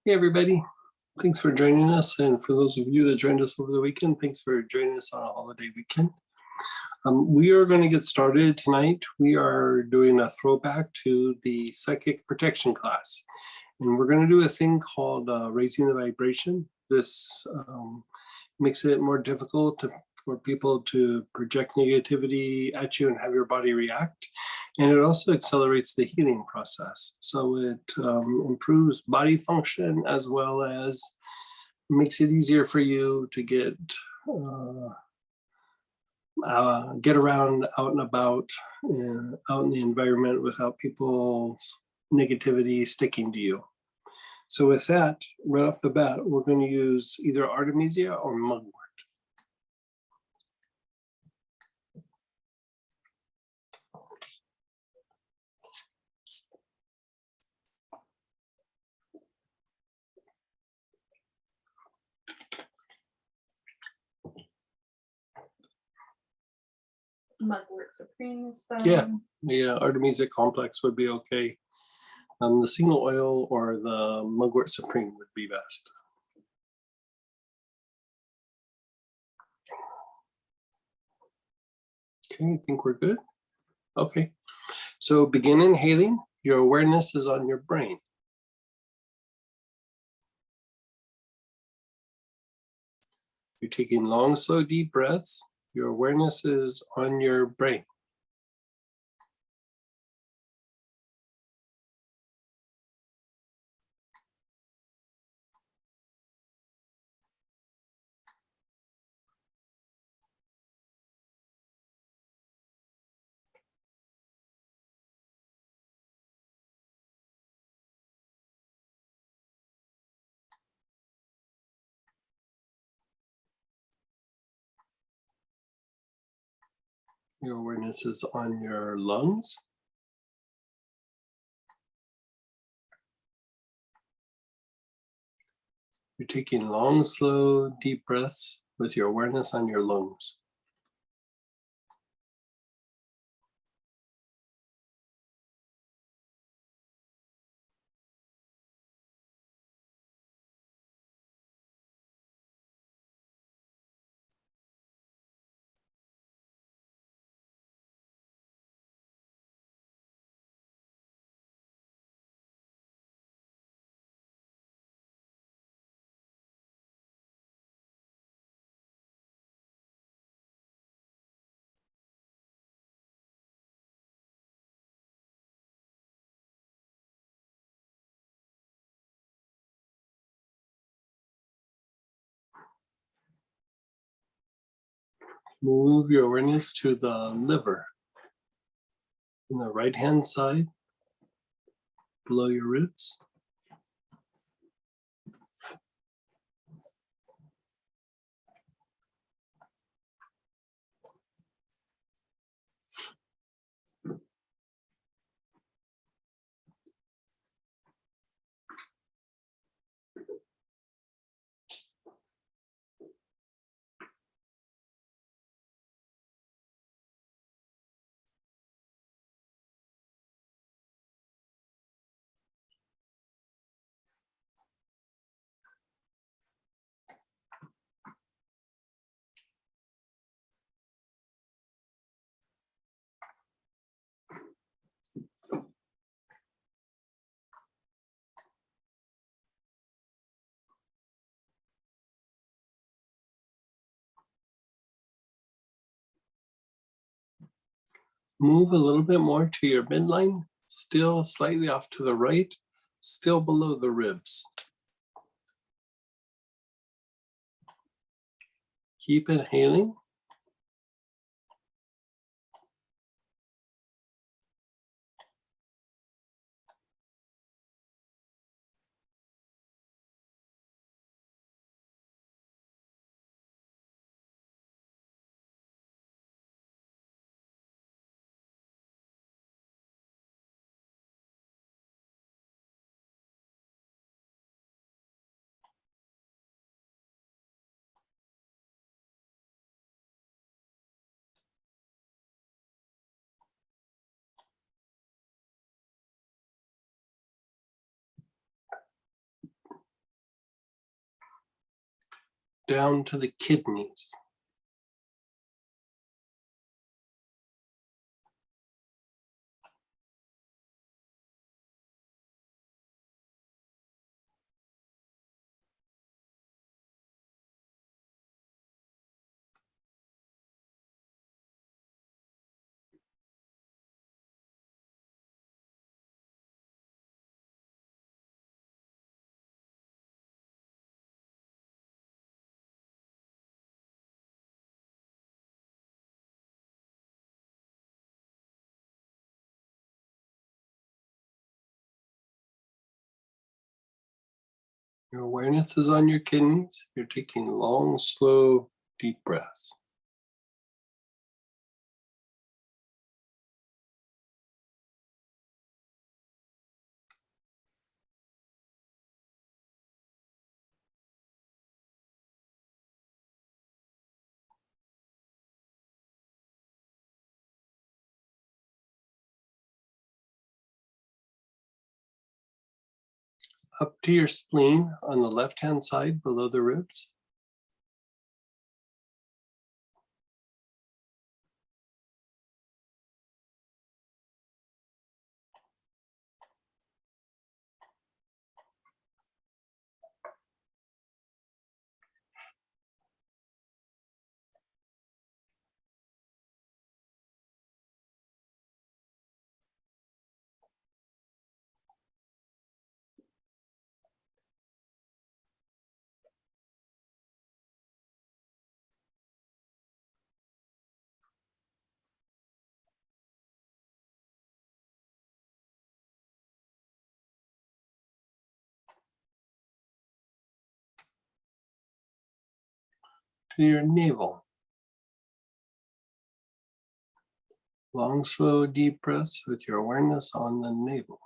Hey, everybody. Thanks for joining us. And for those of you that joined us over the weekend, thanks for joining us on a holiday weekend. We are going to get started tonight. We are doing a throwback to the psychic protection class. And we're going to do a thing called raising the vibration. This makes it more difficult for people to project negativity at you and have your body react. And it also accelerates the healing process. So it improves body function as well as makes it easier for you to get around out and about out in the environment without people's negativity sticking to you. So with that, right off the bat, we're going to use either Artemisia or mugwort. Mugwort Supreme is fine. Yeah, Artemisia complex would be okay. The signal oil or the Mugwort Supreme would be best. Okay, I think we're good. Okay, so begin inhaling. Your awareness is on your brain. You're taking long, slow, deep breaths. Your awareness is on your brain. Your awareness is on your lungs. You're taking long, slow, deep breaths with your awareness on your lungs. Move your awareness to the liver on the right-hand side, below your ribs. Move a little bit more to your midline, still slightly off to the right, still below the ribs. Keep inhaling. down to the kidneys. Your awareness is on your kidneys. You're taking long, slow, deep breaths. Up to your spleen on the left-hand side below the ribs. To your navel. Long, slow, deep breaths with your awareness on the navel.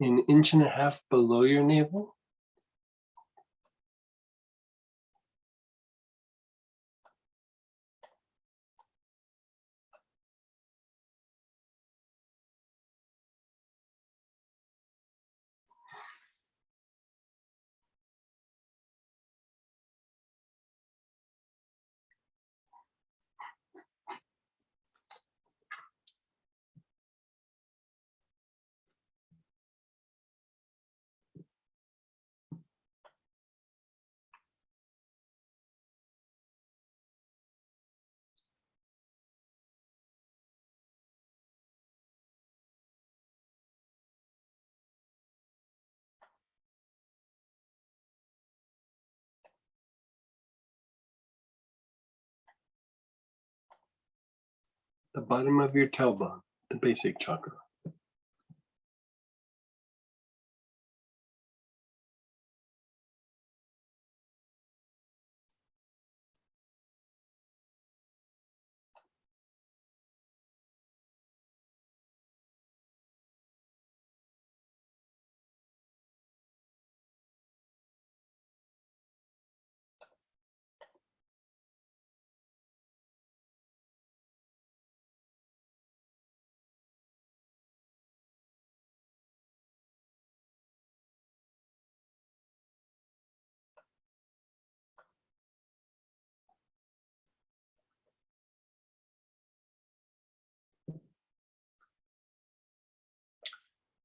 An inch and a half below your navel. The bottom of your tailbone, the basic chakra.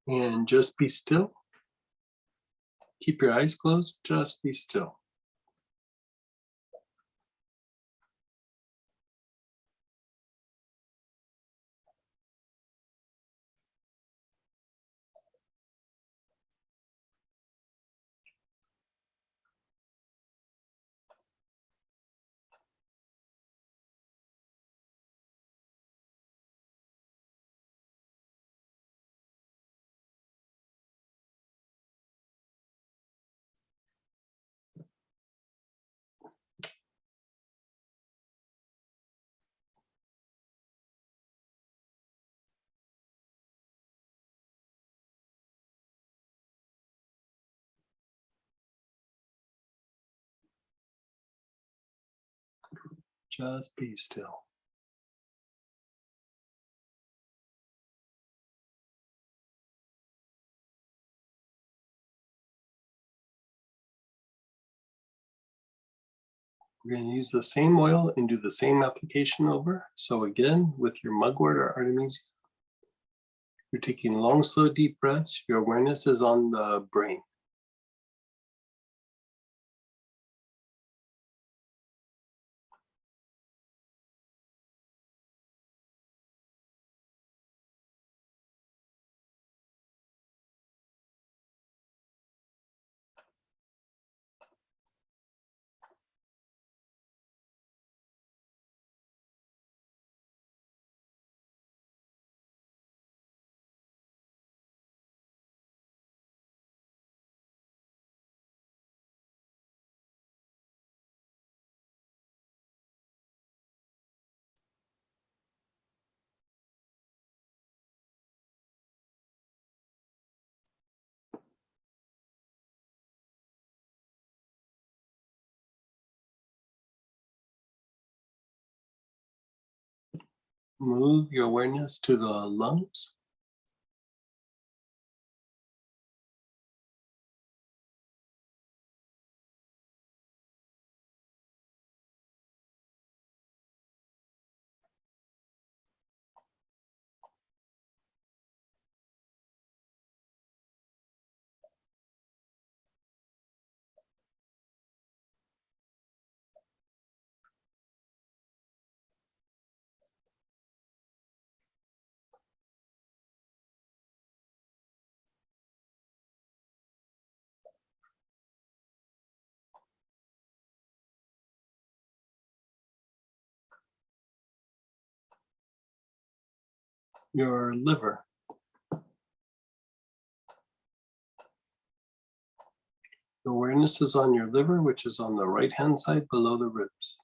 And just be still. Keep your eyes closed, just be still. Just be still. We're going to use the same oil and do the same application over. So again, with your mugwort or Artemisia, you're taking long, slow, deep breaths. Your awareness is on the brain. Move your awareness to the lungs. Your liver. Your awareness is on your liver, which is on the right-hand side below the ribs.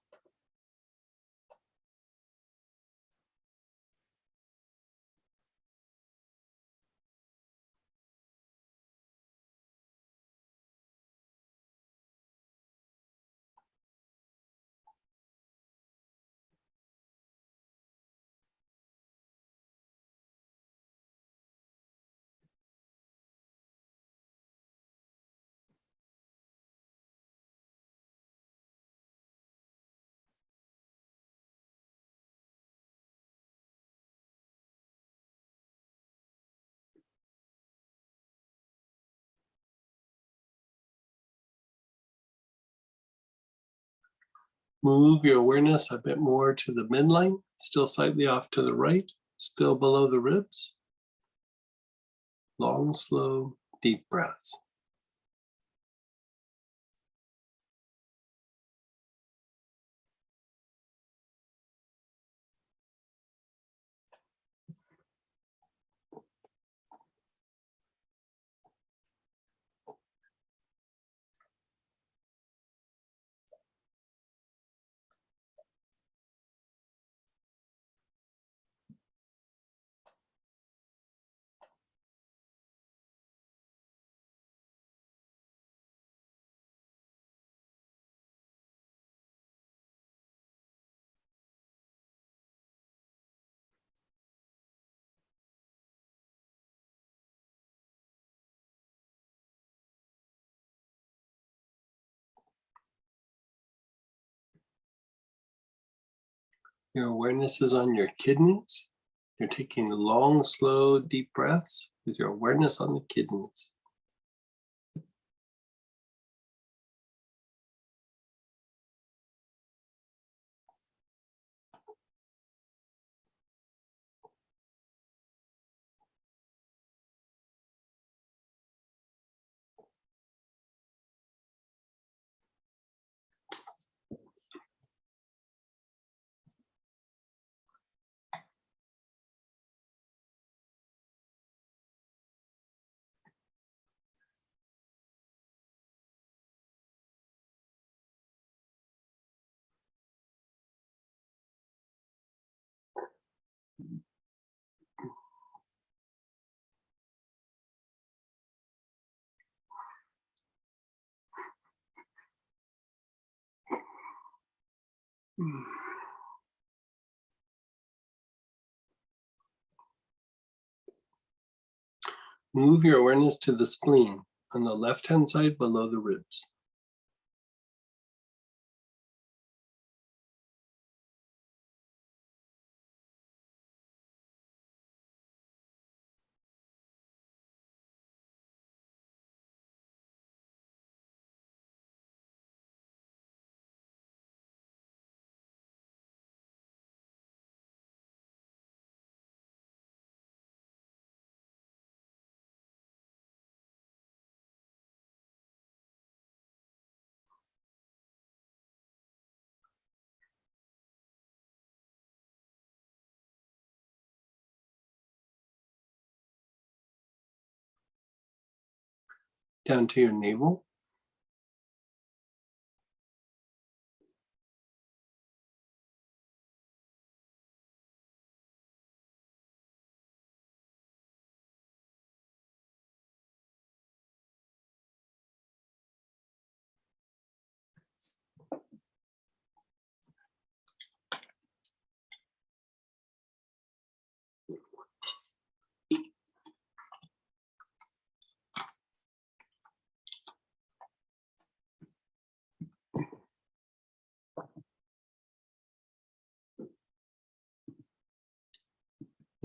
Move your awareness a bit more to the midline, still slightly off to the right, still below the ribs. Long, slow, deep breaths. Your awareness is on your kidneys. You're taking long, slow, deep breaths with your awareness on the kidneys. Move your awareness to the spleen on the left-hand side below the ribs. Down to your navel.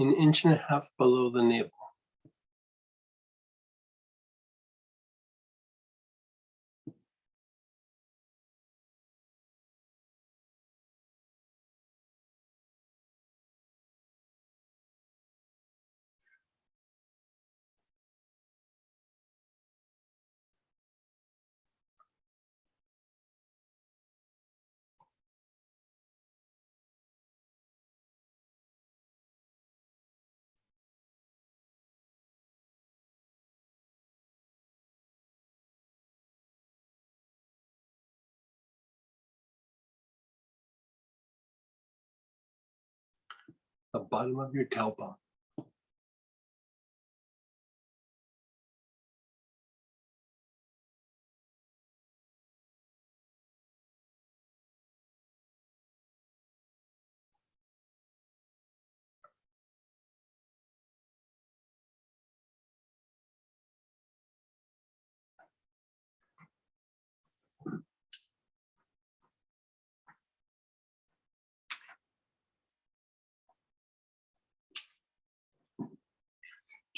An inch and a half below the navel. The bottom of your tailbone.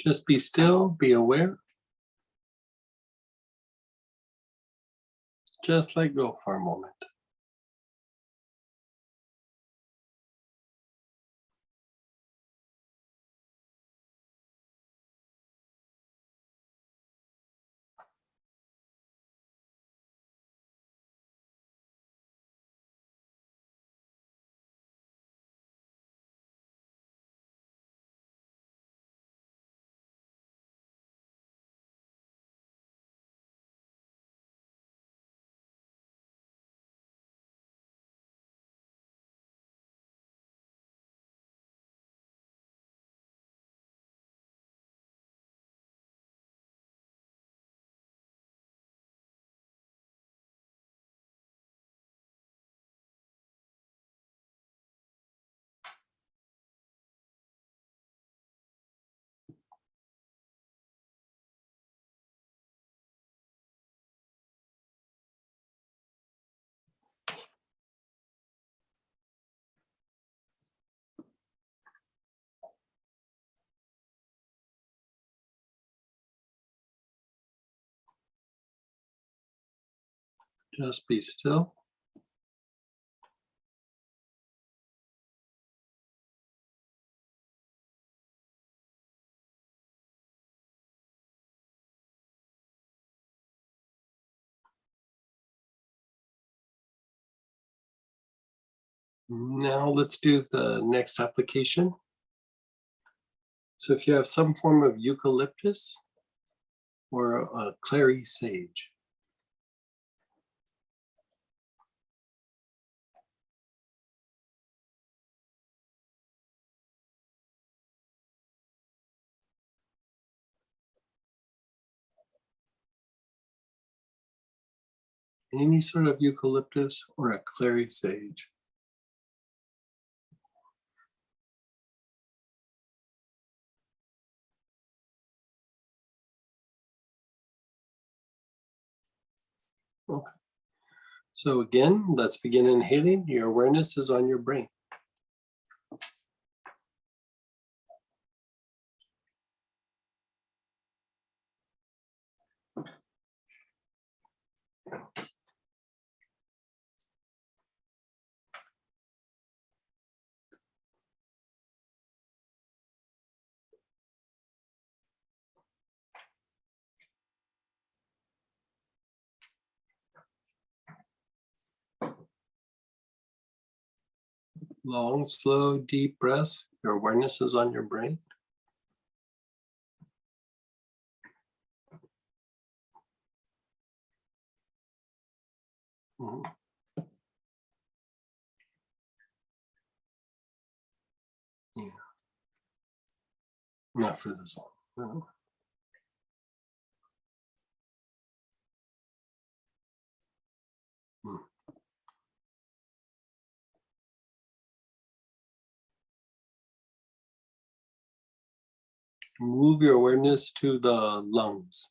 Just be still, be aware. Just let go for a moment. Just be still. Now let's do the next application. So if you have some form of eucalyptus or a clary sage, any sort of eucalyptus or a clary sage. Okay. So again, let's begin inhaling. Your awareness is on your brain. Long, slow, deep breaths. Your awareness is on your brain. Mhm. Yeah. Not for this one. No. Hmm. Move your awareness to the lungs.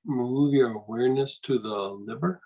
Move your awareness to the liver.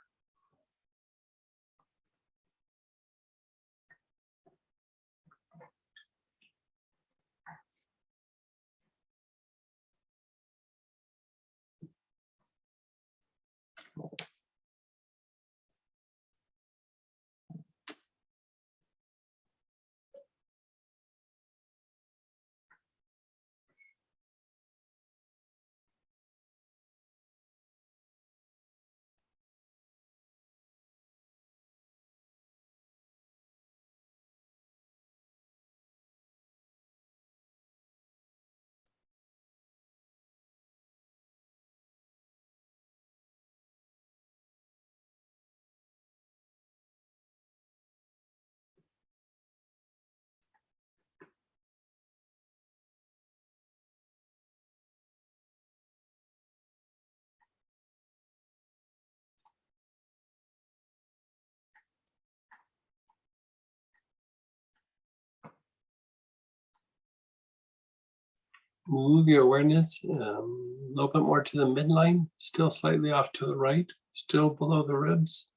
Move your awareness a little bit more to the midline, still slightly off to the right, still below the ribs.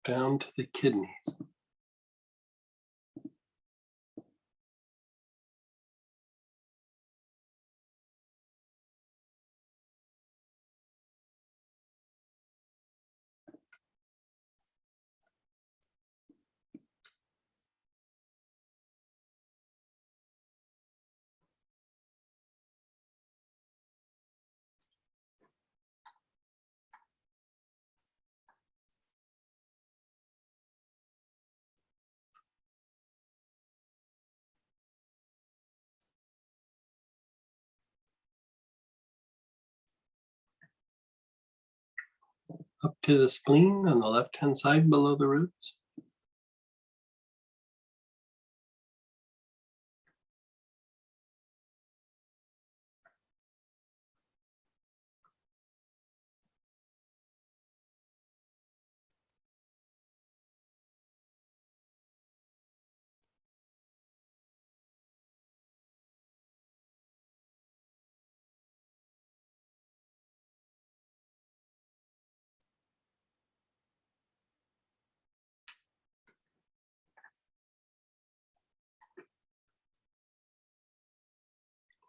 Down to the kidneys. Up to the spleen on the left-hand side below the ribs.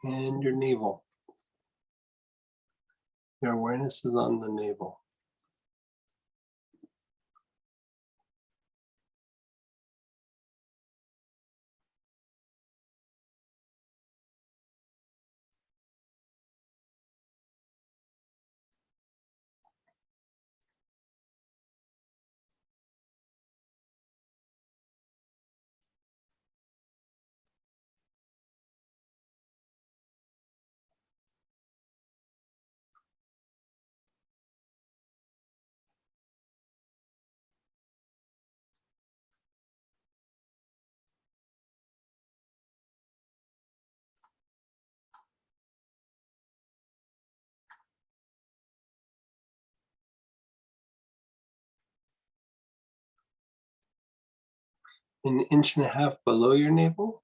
and your navel. Your awareness is on the navel. An inch and a half below your navel.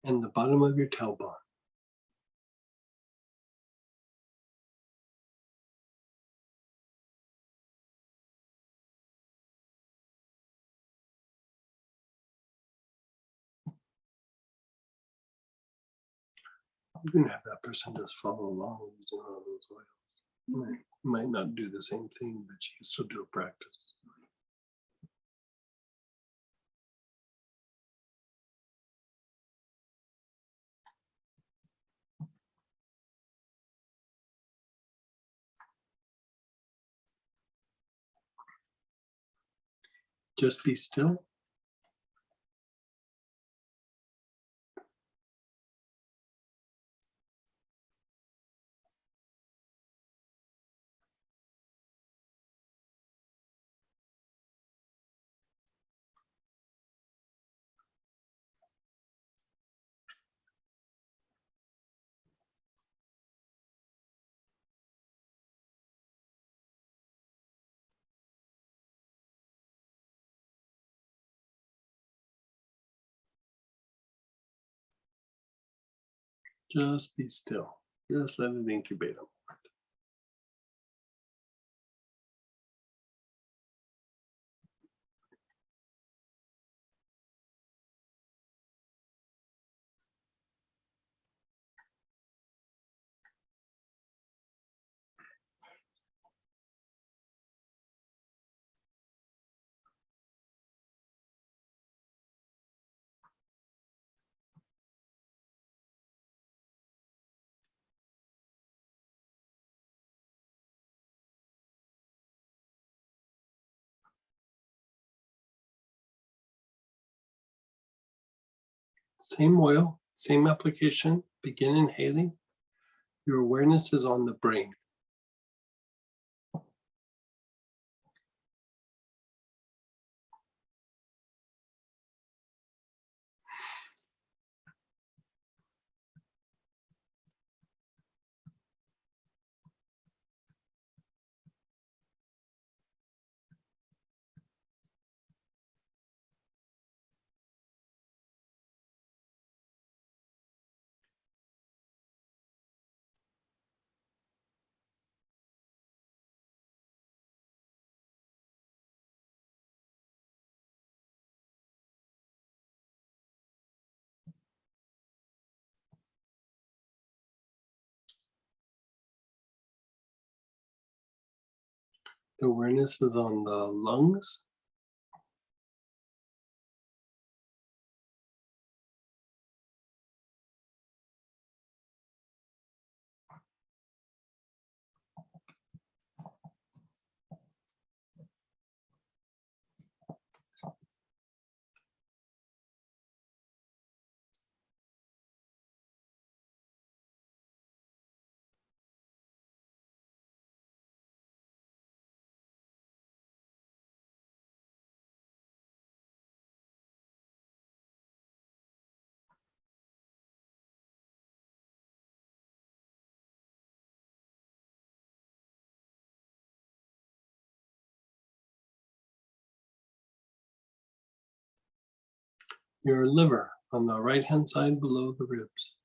And the bottom of your tailbone. You can have that person just follow along using all those oils. Might not do the same thing, but you can still do a practice. Just be still. Just be still. Just let it incubate. Same oil, same application. Begin inhaling. Your awareness is on the brain. The awareness is on the lungs. your liver on the right-hand side below the ribs.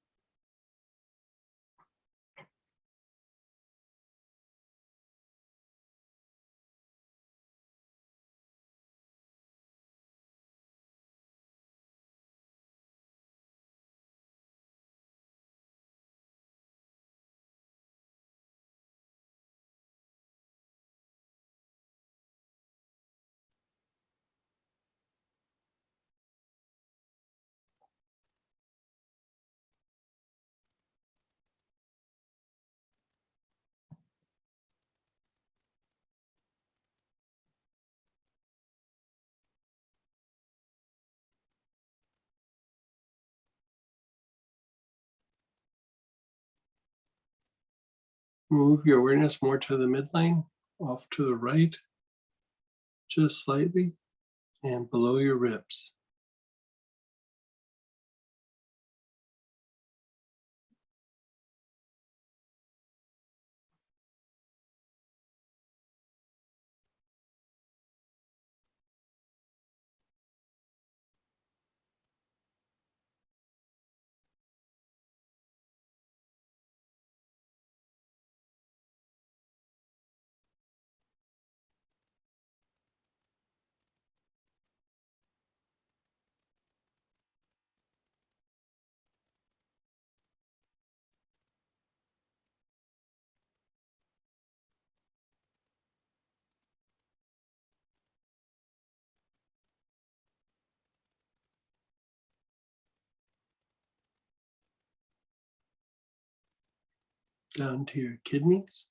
Move your awareness more to the midline, off to the right, just slightly, and below your ribs. Down to your kidneys.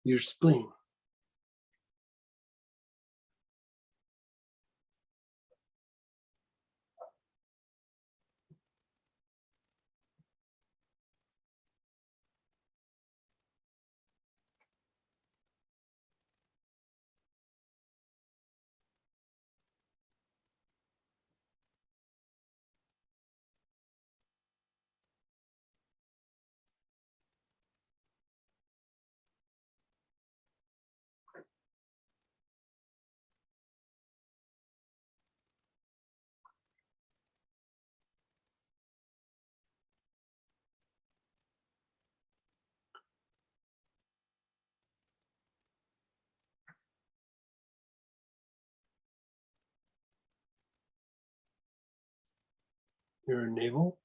Your spleen. Your navel.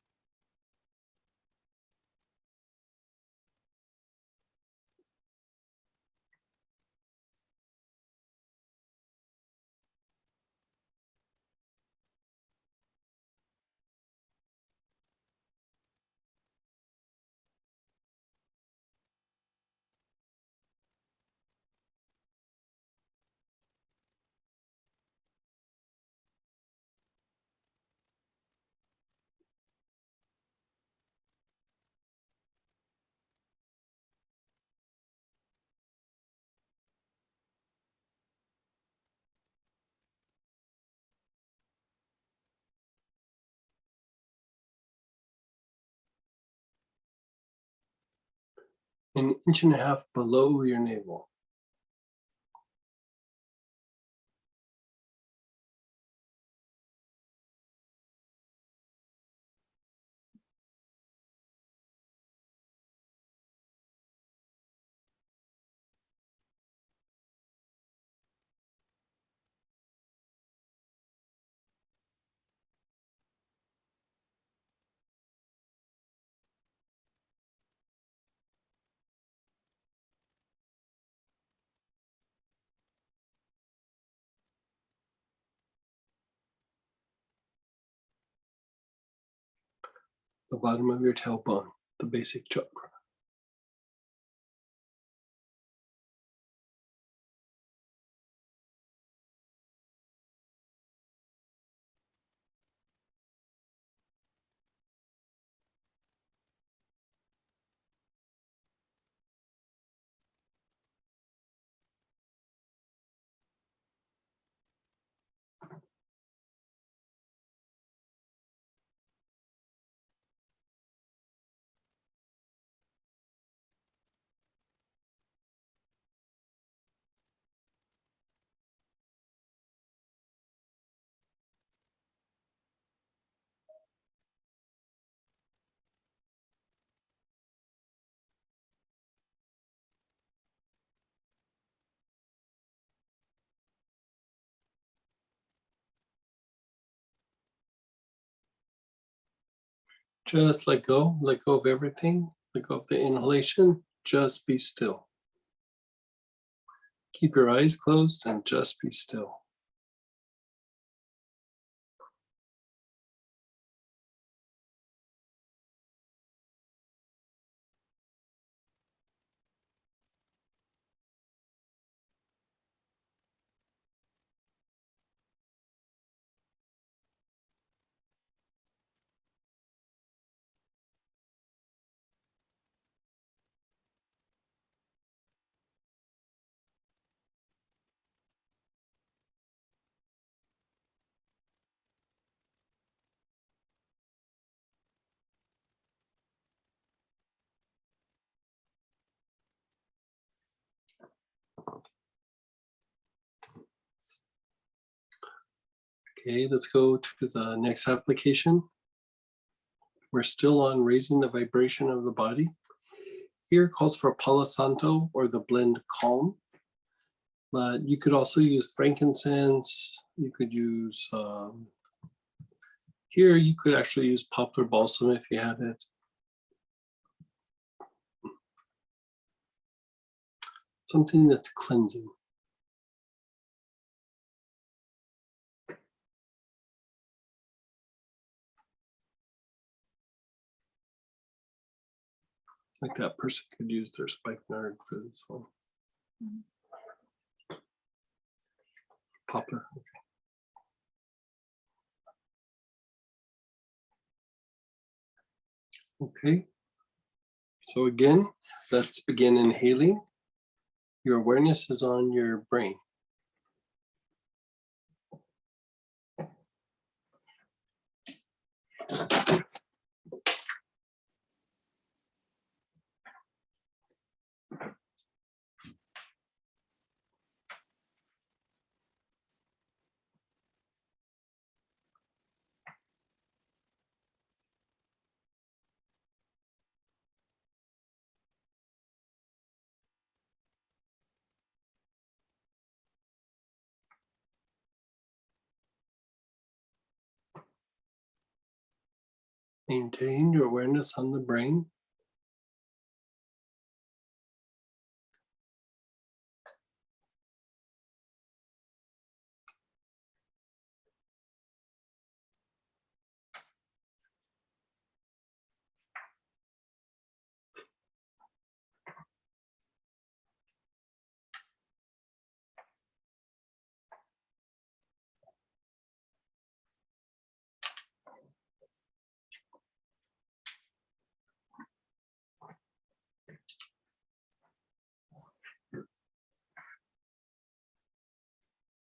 An inch and a half below your navel. the bottom of your tailbone, the basic chakra. Just let go of everything, let go of the inhalation, just be still. Keep your eyes closed and just be still. Okay, let's go to the next application. We're still on raising the vibration of the body. Here calls for Palo Santo or the blend Calm. But you could also use frankincense. You could use, here you could actually use poplar balsam if you had it. Something that's cleansing. Like that person could use their spikenard for this one. Poplar. Okay. So again, let's begin inhaling. Your awareness is on your brain. Maintain your awareness on the brain.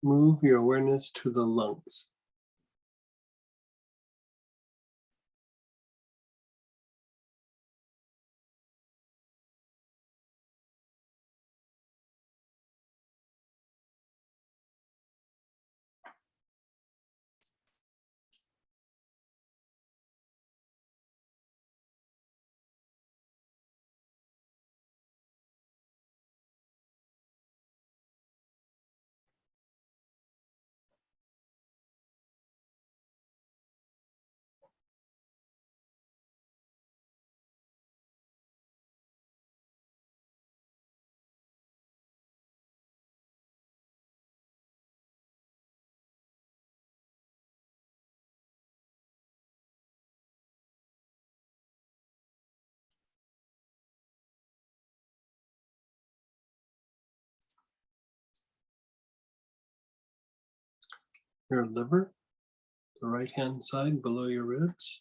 Move your awareness to the lungs. your liver, the right-hand side below your ribs.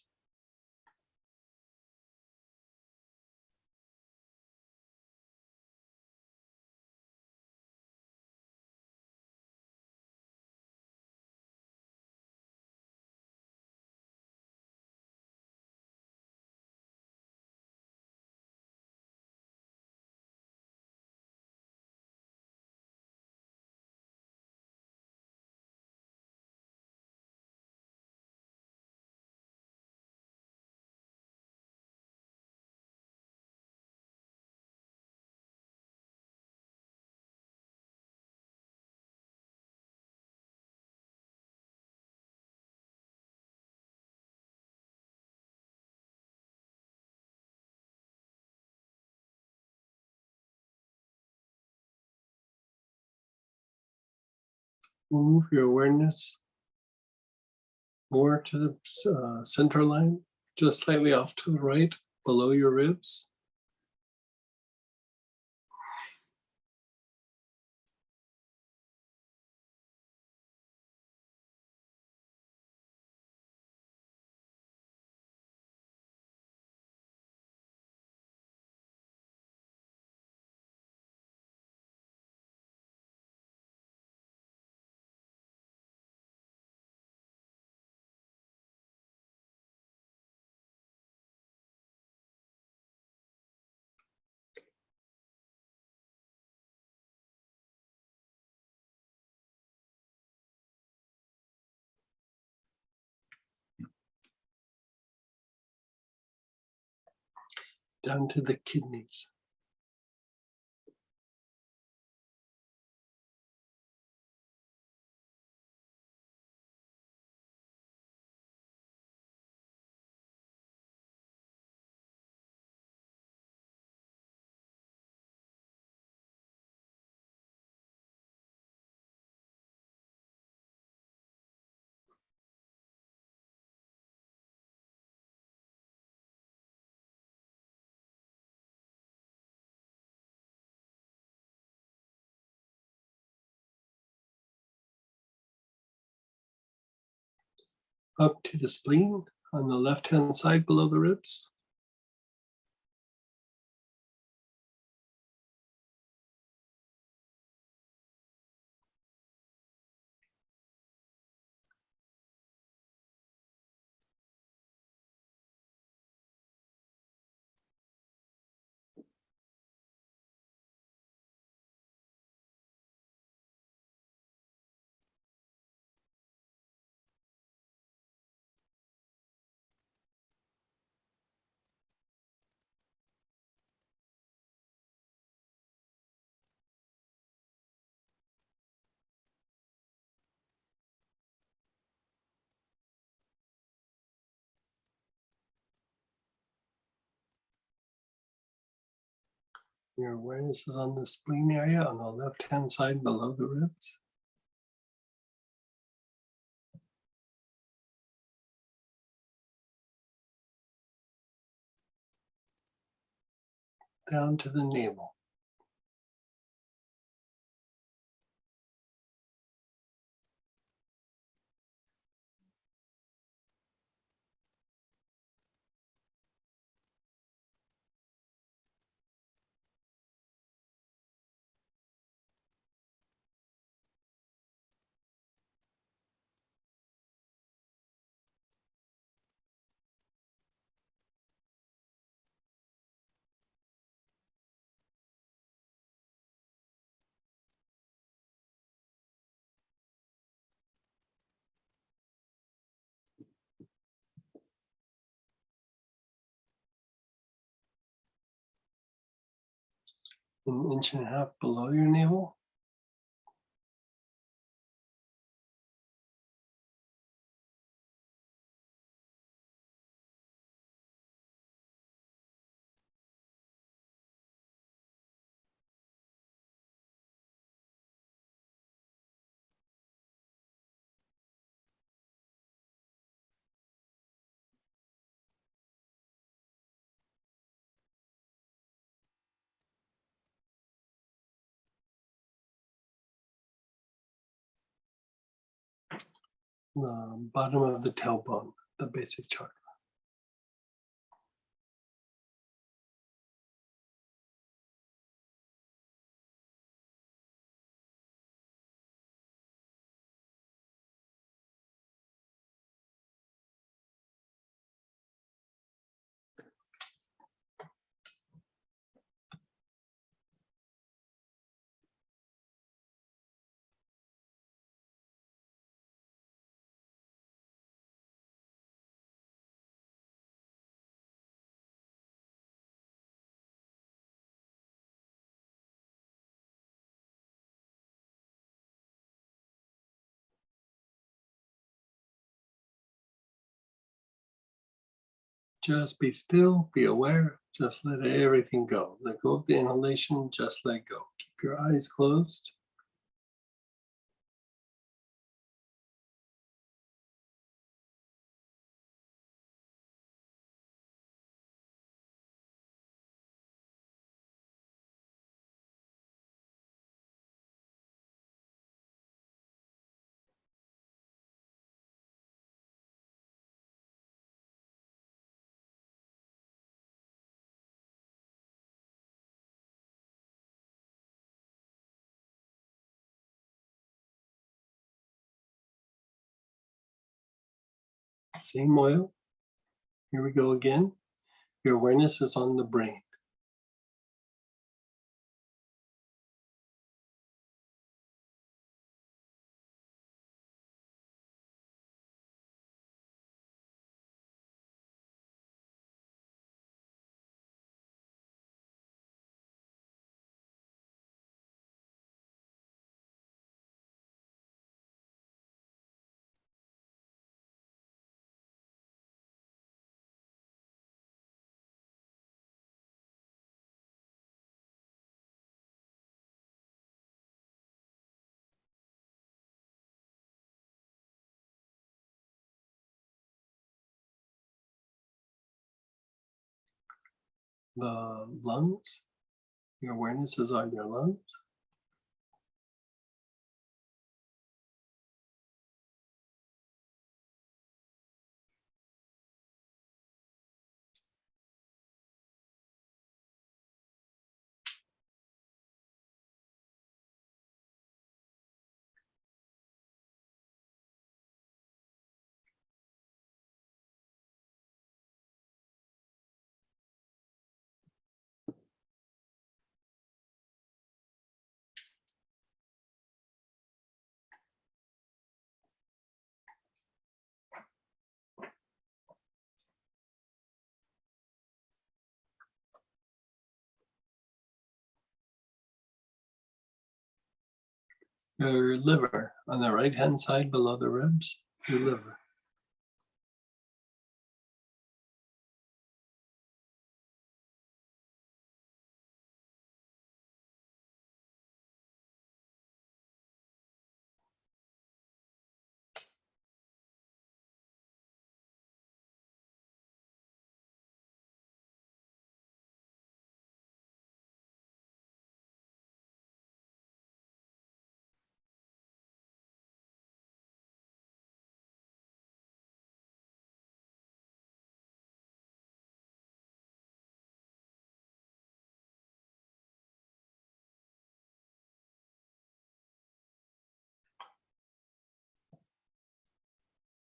Move your awareness more to the center line, just slightly off to the right, below your ribs. Down to the kidneys. Up to the spleen on the left-hand side below the ribs. Your awareness is on the spleen area on the left-hand side below the ribs. Down to the navel. An inch and a half below your navel. the bottom of the tailbone, the basic chakra. Just be still, be aware, just let everything go. Let go of the inhalation, just let go. Keep your eyes closed. Same oil. Here we go again. Your awareness is on the brain. The lungs. Your awareness is on your lungs. Your liver on the right hand side below the ribs, your liver.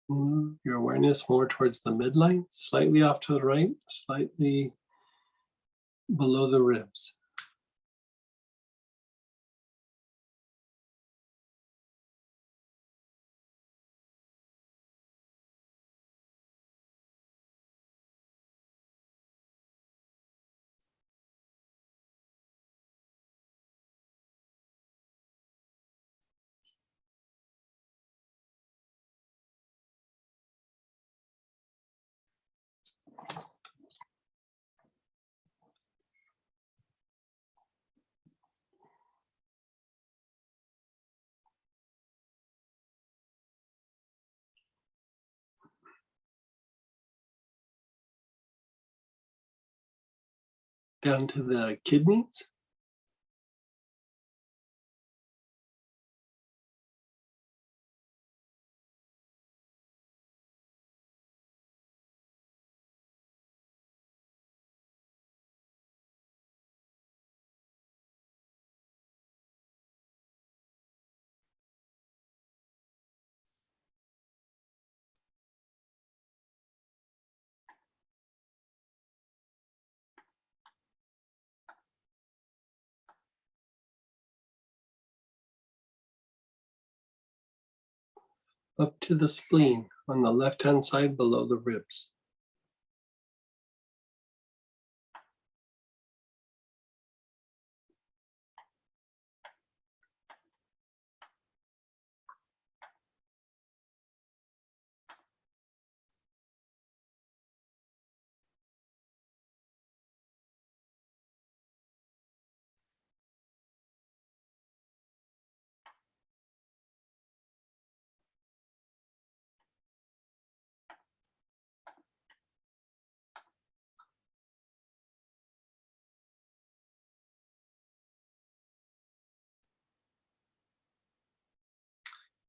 Move your awareness more towards the midline, slightly off to the right, slightly below the ribs. Down to the kidneys. up to the spleen on the left-hand side below the ribs.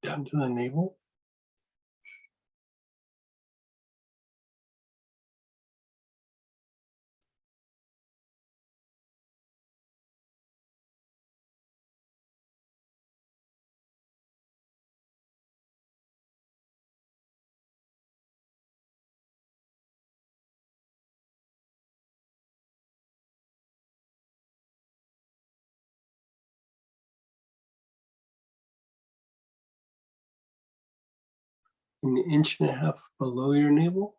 Down to the navel. An inch and a half below your navel.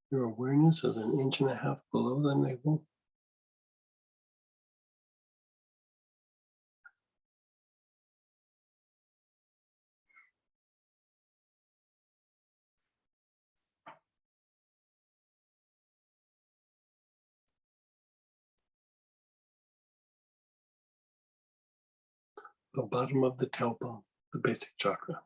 Your awareness is an inch and a half below the navel. The bottom of the tailbone, the basic chakra.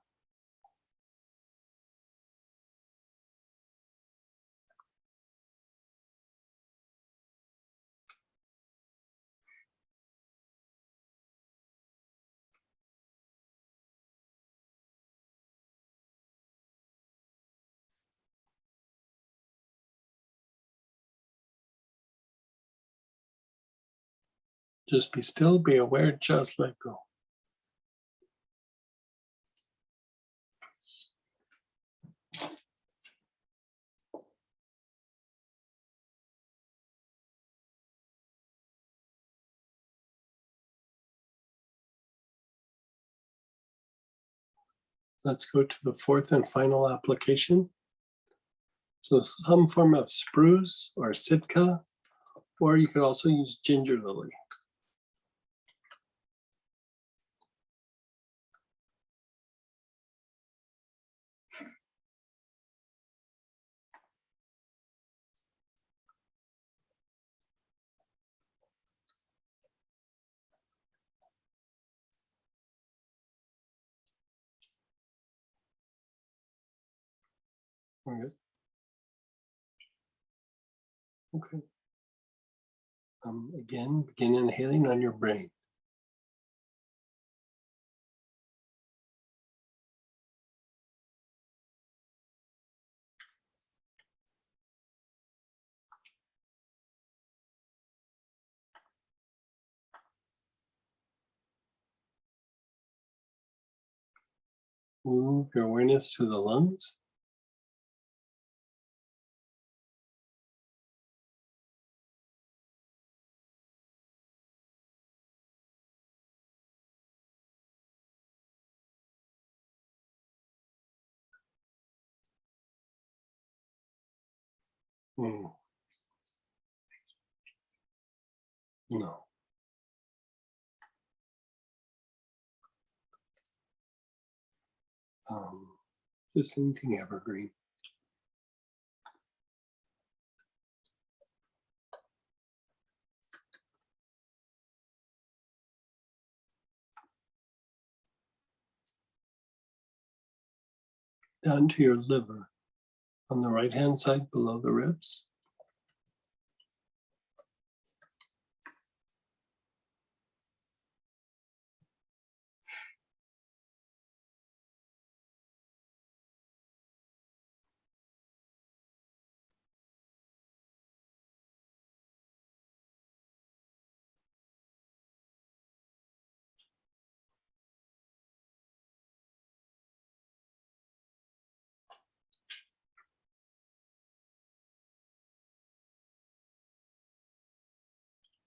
Just be still, be aware, just let go. Let's go to the fourth and final application. So some form of spruce or sitka, or you could also use ginger lily. We're good. Okay. Again, begin inhaling on your brain. Move your awareness to the lungs. No. Just anything evergreen. Down to your liver on the right hand side below the ribs.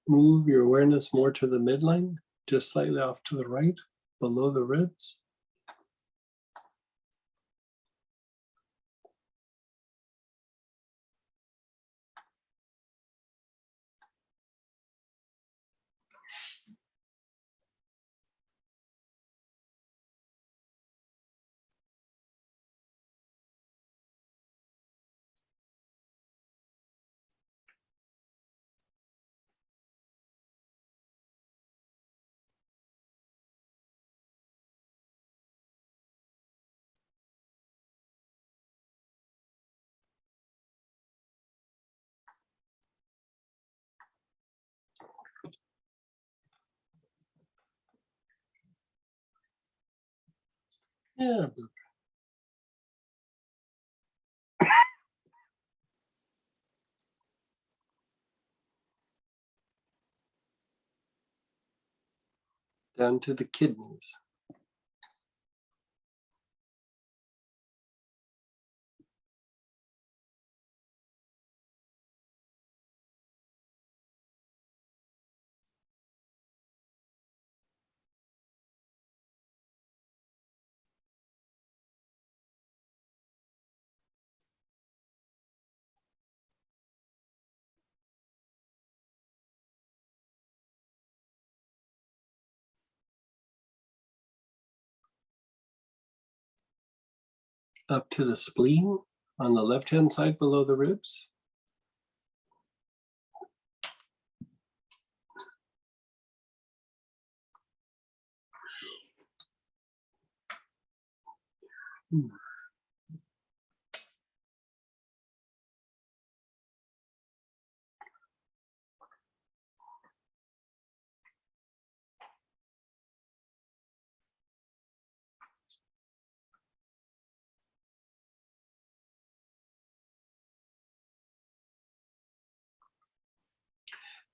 Move your awareness more to the midline, just slightly off to the right, below the ribs. Yeah. Down to the kidneys. Up to the spleen on the left hand side below the ribs.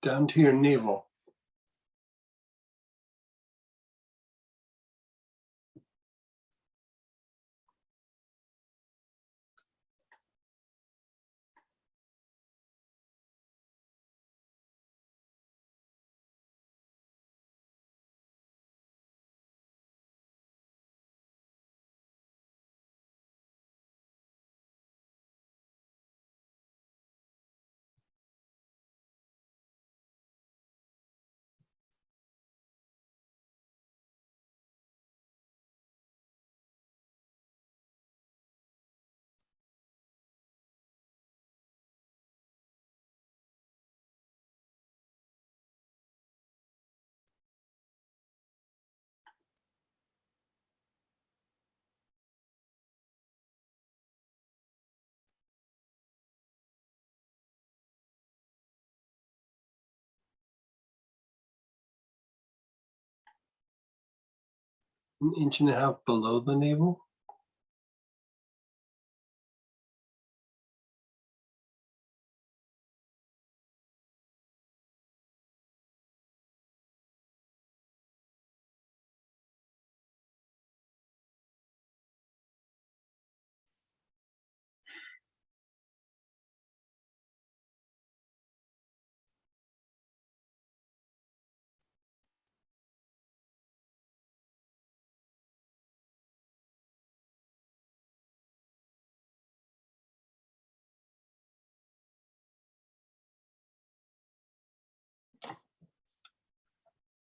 Down to your navel. An inch and a half below the navel.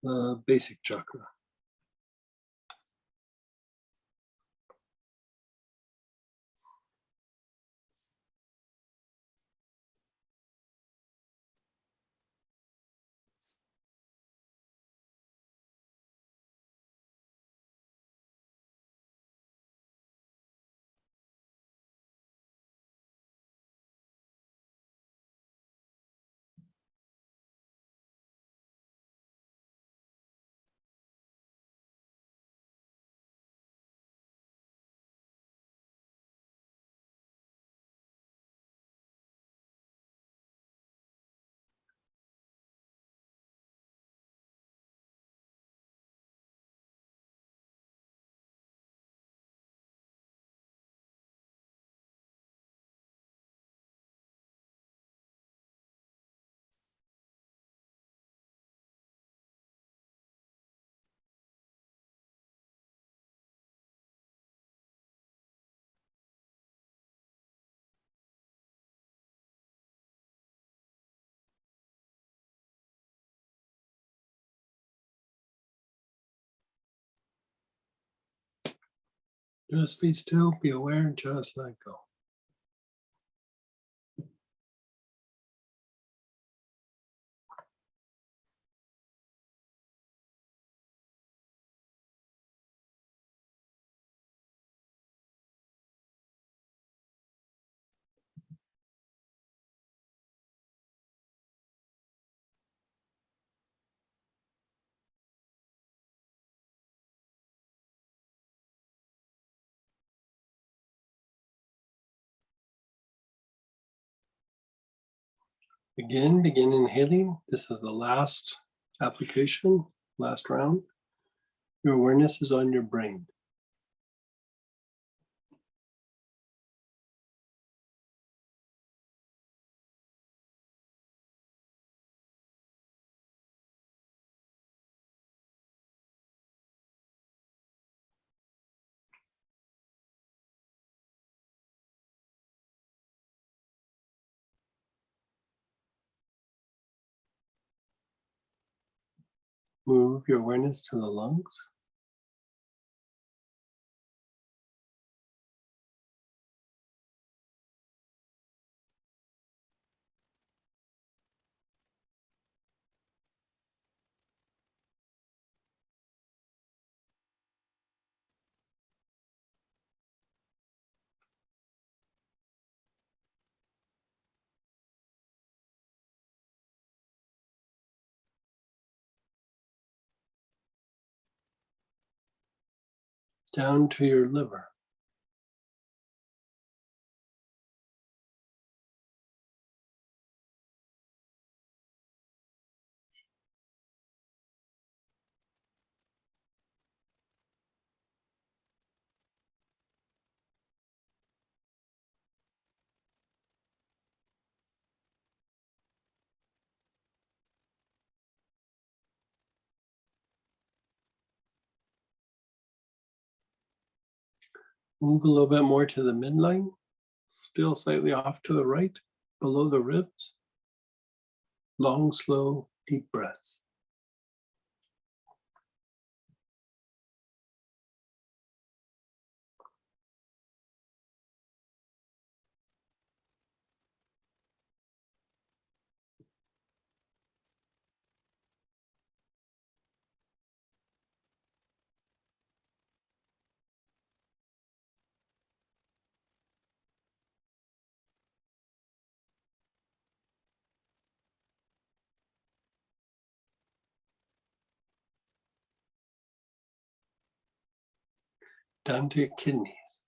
The basic chakra. Just be still, be aware, just let go. Again, begin inhaling. This is the last application, last round. Your awareness is on your brain. Move your awareness to the lungs. Down to your liver. Move a little bit more to the midline, still slightly off to the right, below the ribs. Long, slow, deep breaths. Down to your kidneys.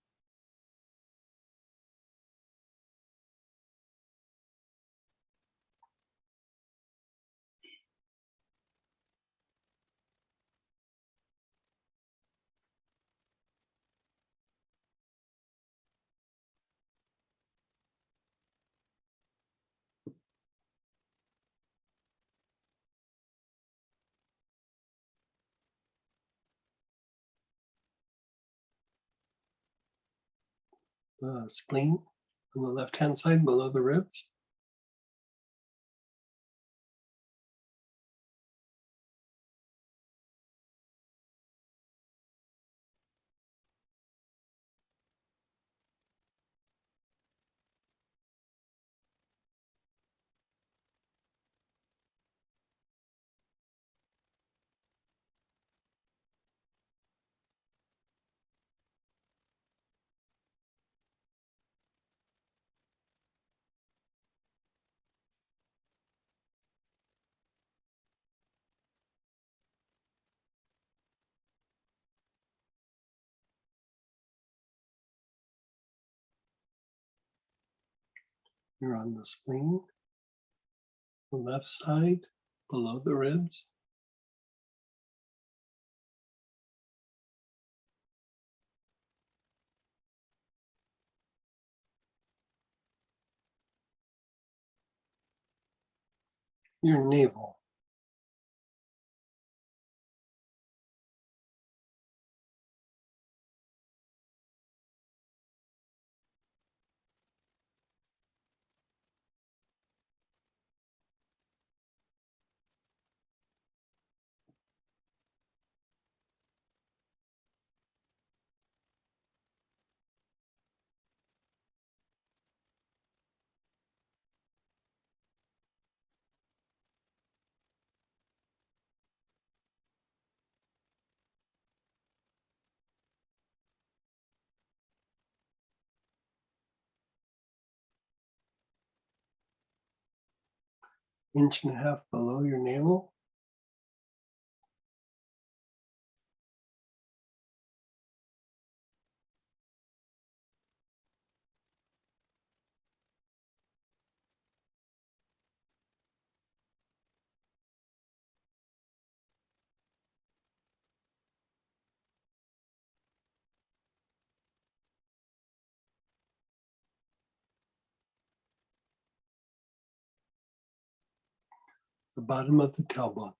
Spleen on the left-hand side below the ribs. You're on the spleen, the left side below the ribs. Your navel. Inch and a half below your navel. The bottom of the tailbone.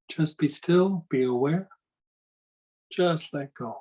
Just be still, be aware, just let go.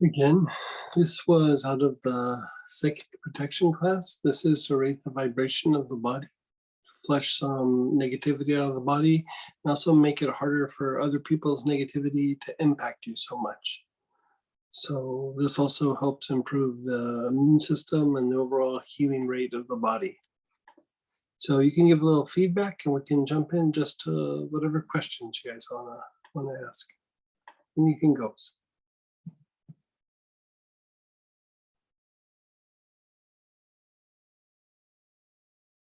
Again, this was out of the psychic protection class. This is to raise the vibration of the body, flush some negativity out of the body, and also make it harder for other people's negativity to impact you so much. So this also helps improve the immune system and the overall healing rate of the body. So you can give a little feedback and we can jump in just to whatever questions you guys wanna ask. Anything goes.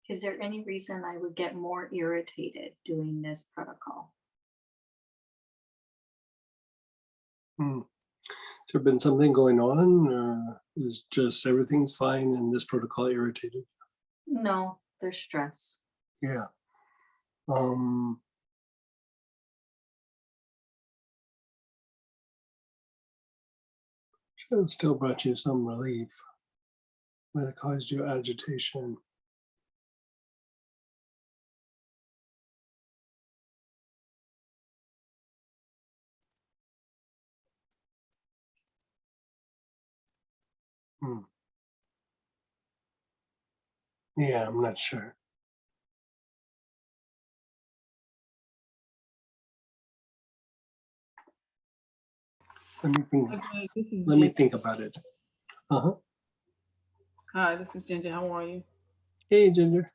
Is there any reason I would get more irritated doing this protocol? Has there been something going on, or is just everything's fine and this protocol irritated? No, there's stress. Yeah. Should have still brought you some relief, but it caused you agitation. Yeah, I'm not sure. Let me think. Okay, this is Let me Ginger. think about it. Hi, this is Ginger. How are you? Hey, Ginger.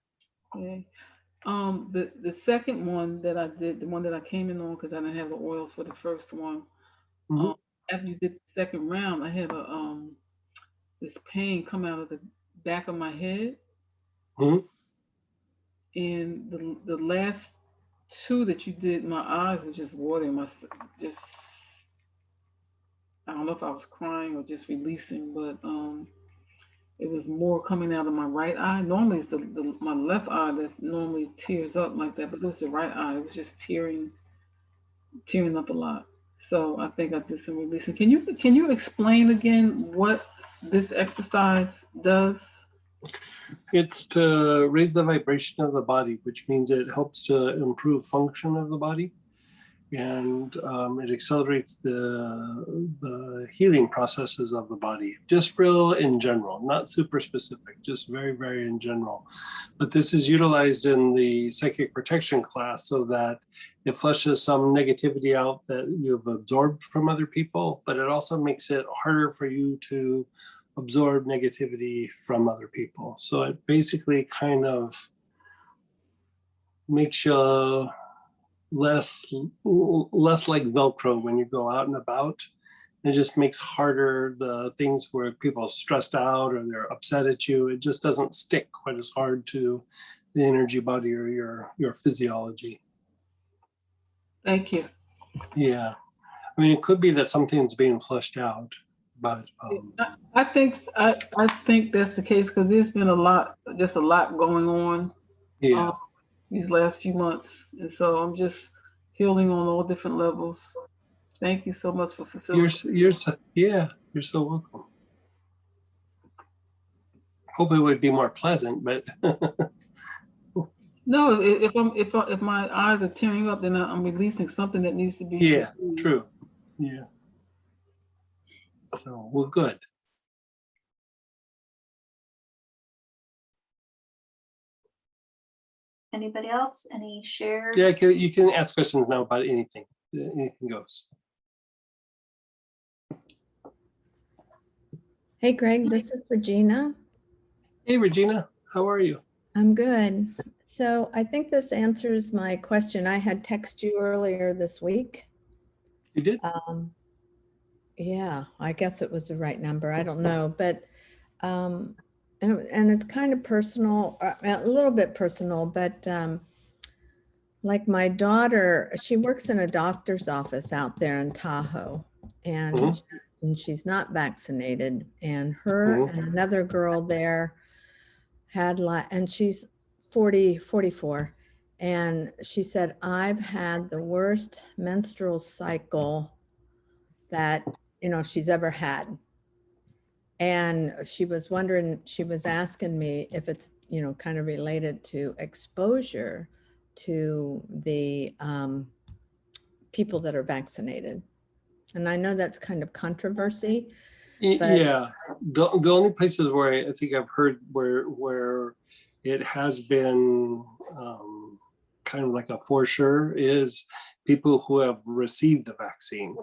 Okay. The second one that I did, the one that I came in on because I didn't have the oils for the first one. Mhm. After you did the second round, I had this pain come out of the back of my head, Mhm. and the last two that you did, my eyes were just watering. Just I don't know if I was crying or just releasing, but it was more coming out of my right eye. Normally it's my left eye that's normally tears up like that, but it was the right eye. It was just tearing up a lot. So I think I did some releasing. Can you explain again what this exercise does? It's to raise the vibration of the body, which means it helps to improve function of the body, and it accelerates the healing processes of the body, just real in general, not super specific, just very, very in general. But this is utilized in the psychic protection class so that it flushes some negativity out that you've absorbed from other people, but it also makes it harder for you to absorb negativity from other people. So it basically kind of makes you less like Velcro when you go out and about. It just makes harder the things where people are stressed out or they're upset at you. It just doesn't stick quite as hard to the energy body or your physiology. Thank you. Yeah. I mean, it could be that something's being flushed out. but I think that's the case because there's been just a lot going on yeah, these last few months, and so I'm just healing on all different levels. Thank you so much for facilitating. you're so welcome. Hope it would be more pleasant, but No, if my eyes are tearing up, then I'm releasing something that needs to be. yeah, released. true. Yeah. So, well, good. Anybody else? Any shares? Yeah, you can ask questions now about anything. Anything goes. Hey, Greg, this is Regina. Hey, Regina, how are you? I'm good. So I think this answers my question. I had texted you earlier this week. You did? Yeah, I guess it was the right number. I don't know, but and it's kind of personal, a little bit personal, but like my daughter, she works in a doctor's office out there in Tahoe, and Mhm. and she's not vaccinated, and her Mhm. and another girl there had and she's 44, and she said, I've had the worst menstrual cycle that she's ever had. And she was wondering, she was asking me if it's kind of related to exposure to the people that are vaccinated. And I know that's kind of controversy. But yeah, the only places where I think I've heard where it has been kind of like a for sure is people who have received the vaccine.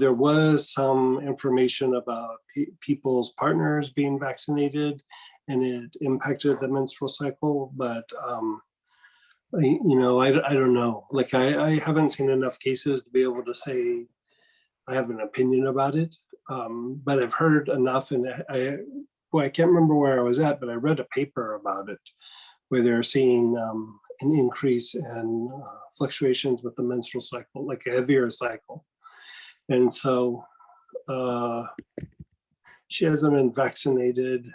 There was some information about people's partners being vaccinated, and it impacted the menstrual cycle, but I don't know. Like I haven't seen enough cases to be able to say I have an opinion about it, but I've heard enough, and I can't remember where I was at, but I read a paper about it where they're seeing an increase in fluctuations with the menstrual cycle, like a heavier cycle. And so she hasn't been vaccinated.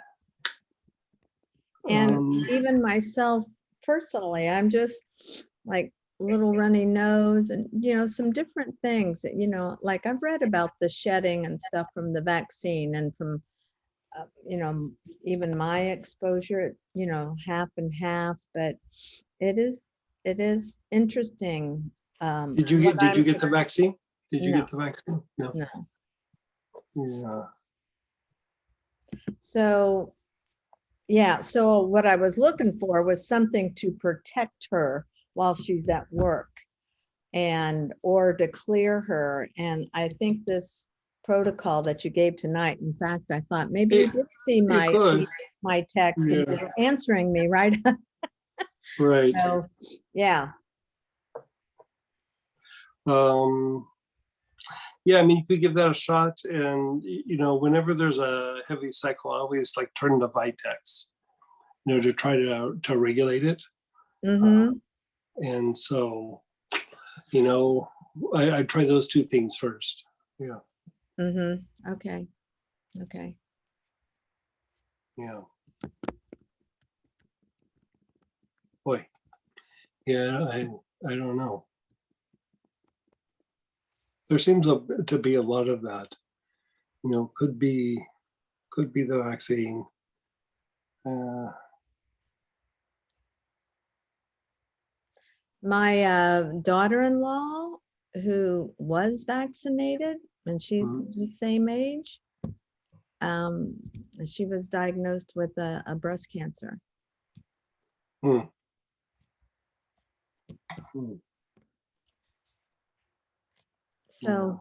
And even myself personally, I'm just like little runny nose and, some different things that, like I've read about the shedding and stuff from the vaccine and from, even my exposure, half and half, but it is interesting. Did you get the vaccine? Did you No. get the vaccine? No. No. Yeah. So, yeah. So what I was looking for was something to protect her while she's at work or to clear her. And I think this protocol that you gave tonight, in fact, I thought maybe you did see my text and you were answering me, right? Right. So, yeah. Yeah, I mean, you could give that a shot, and whenever there's a heavy cycle, I always like turn to Vitex, to try to regulate it. Mm-hmm. And so, I try those two things first. Yeah. Mm-hmm. Okay. Yeah. Boy. Yeah, I don't know. There seems to be a lot of that. Could be the vaccine. My daughter-in-law, who was vaccinated, and she's the same age, she was diagnosed with a breast cancer. So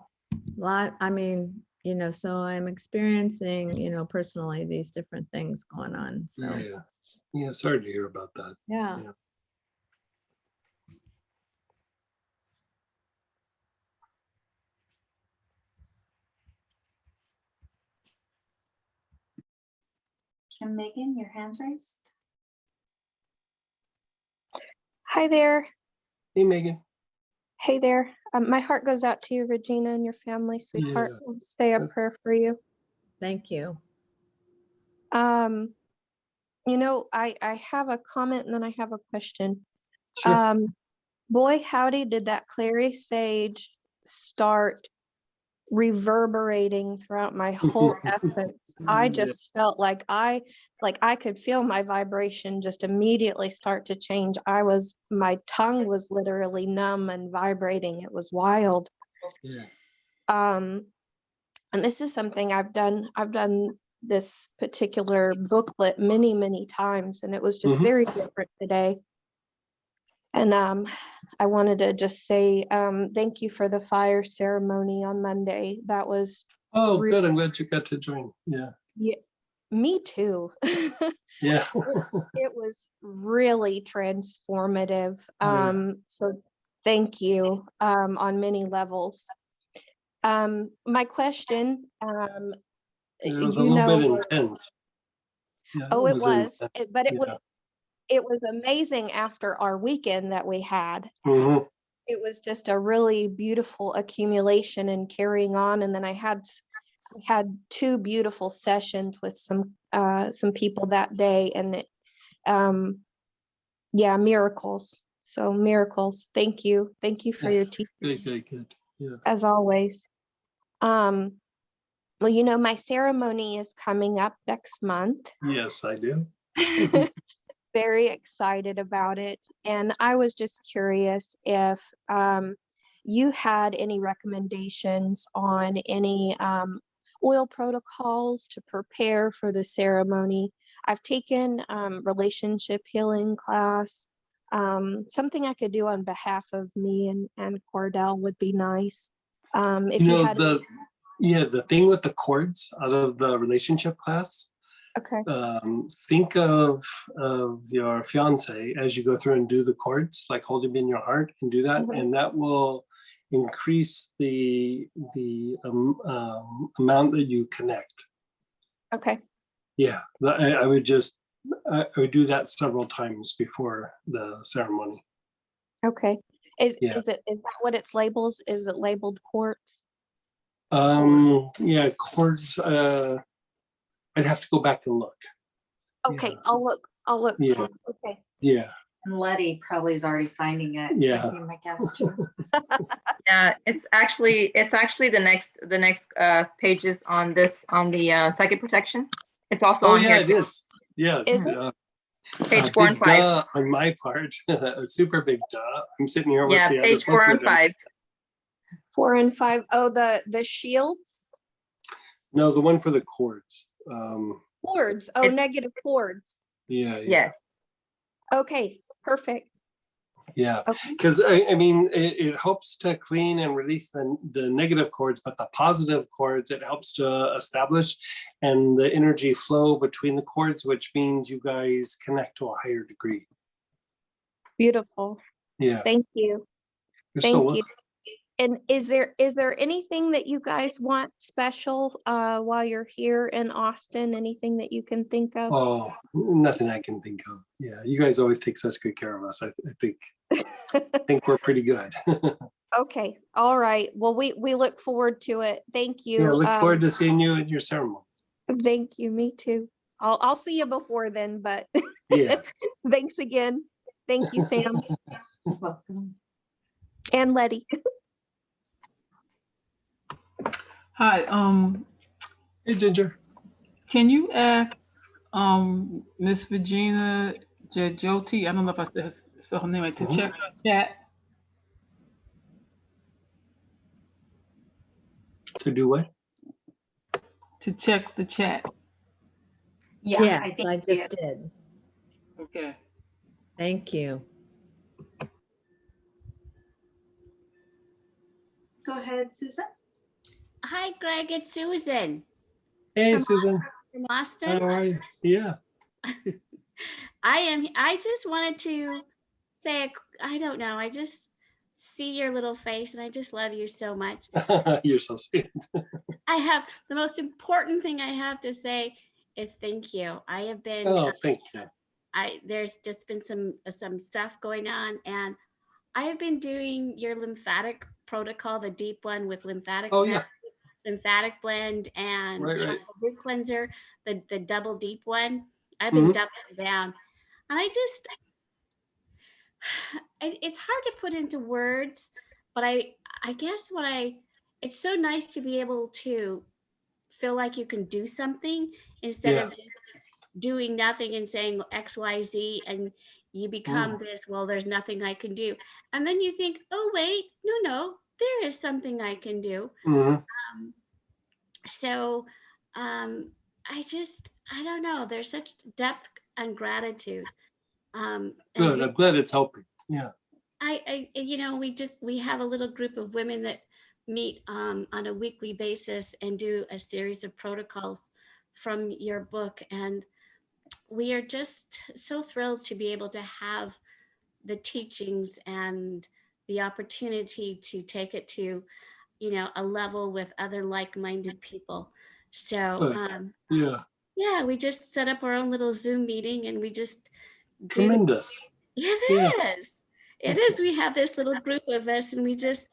so I'm experiencing, personally these different things going on. So yeah, sorry to hear about that. yeah. And Megan, your hand's raised. Hi there. Hey, Megan. Hey there. My heart goes out to you, Regina, and your family, sweetheart. Yeah, So stay a that's- prayer for you. Thank you. I have a comment and then I have a question. Sure. Boy, howdy, did that clary sage start reverberating throughout my whole essence. I Yeah. just felt like I could feel my vibration just immediately start to change. My tongue was literally numb and vibrating. It was wild. Yeah. And this is something I've done this particular booklet many, many times, and it was just Mhm. very different today. And I wanted to just say thank you for the fire ceremony on Monday. That was Oh, re- good. I'm glad you got to join. Yeah. me too. Yeah. It was really transformative. Yeah. So thank you on many levels. My question, It was a little bit intense. Yeah, oh, it was, intense. but Yeah. it was amazing after our weekend that we had. Mhm. It was just a really beautiful accumulation and carrying on. And then I had 2 beautiful sessions with some people that day, and miracles. So miracles. Thank you for your teaching Good. Yeah. as always. Well, my ceremony is coming up next month. Yes, I do. Very excited about it. And I was just curious if you had any recommendations on any oil protocols to prepare for the ceremony. I've taken relationship healing class. Something I could do on behalf of me and Cordell would be nice. If You you know, had, the thing with the chords out of the relationship class, okay, think of your fiance as you go through and do the chords, like hold him in your heart and do that, Mhm. and that will increase the amount that you connect. okay. Yeah, I would do that several times before the ceremony. Okay. Is Yeah. is that what it's labeled? Is it labeled quartz? Yeah, chords. I'd have to go back and look. Okay, Yeah. I'll look. Yeah. too. Okay. Yeah. And Letty probably is already finding it. Yeah. Might be my guess too. Yeah, it's actually the next pages on the psychic protection. It's also Oh on yeah, here it too. is. Yeah. Is it? Page 4 and Big 5. duh on my part. A super big duh. I'm sitting here with Yeah, the page other 4 and booklet. 5. 4 and 5. Oh, the shields? No, the one for the chords. Chords. Oh, It- negative chords. Yeah. Yes. Okay, perfect. Yeah. Okay. Because I mean, it helps to clean and release the negative chords, but the positive chords, it helps to establish and the energy flow between the chords, which means you guys connect to a higher degree. Beautiful. Yeah. Thank you. You're so Thank you. welcome. And is there anything that you guys want special while you're here in Austin? Anything that you can think of? Oh, nothing I can think of. Yeah, you guys always take such good care of us. I think we're pretty good. Okay. All right. Well, we look forward to it. Thank you. Yeah, look forward to seeing you at your ceremony. Thank you. Me too. I'll see you before then, but Yeah. thanks again. Thank you, Sam Welcome. and Letty. Hi, Hey, Ginger. can you ask Miss Virginia Jajoti, I don't know if I spelled her name right, to Mhm. check her chat? To do what? To check the chat. Yeah, I Yes, think I we just did. Okay. Thank you. Go ahead, Susan. Hi, Greg. It's Susan Hey, From- Susan. from How Austin. are you? Yeah. I just wanted to say, I don't know. I just see your little face and I just love you so much. You're so sweet. I have the most important thing I have to say is thank you. I have been, Oh, thank you. there's just been some stuff going on, and I have been doing your lymphatic protocol, the deep one with lymphatic Oh, yeah. lymphatic blend and Right, right. chakra root cleanser, the double deep one. I've been Mhm. doubling down. And I just, it's hard to put into words, but I guess it's so nice to be able to feel like you can do something instead Yeah. of just doing nothing and saying X, Y, Z, and you become this, well, there's nothing I can do. And then you think, oh, wait, no, there is something I can do. Mhm. So I don't know, there's such depth and gratitude. And Good. I'm glad it's helping. Yeah. we have a little group of women that meet on a weekly basis and do a series of protocols from your book. And we are just so thrilled to be able to have the teachings and the opportunity to take it to, a level with other like-minded people. So, Good. Yeah. yeah, we just set up our own little Zoom meeting and we just do Tremendous. Yeah. It is. It is. We have this little group of us, and we just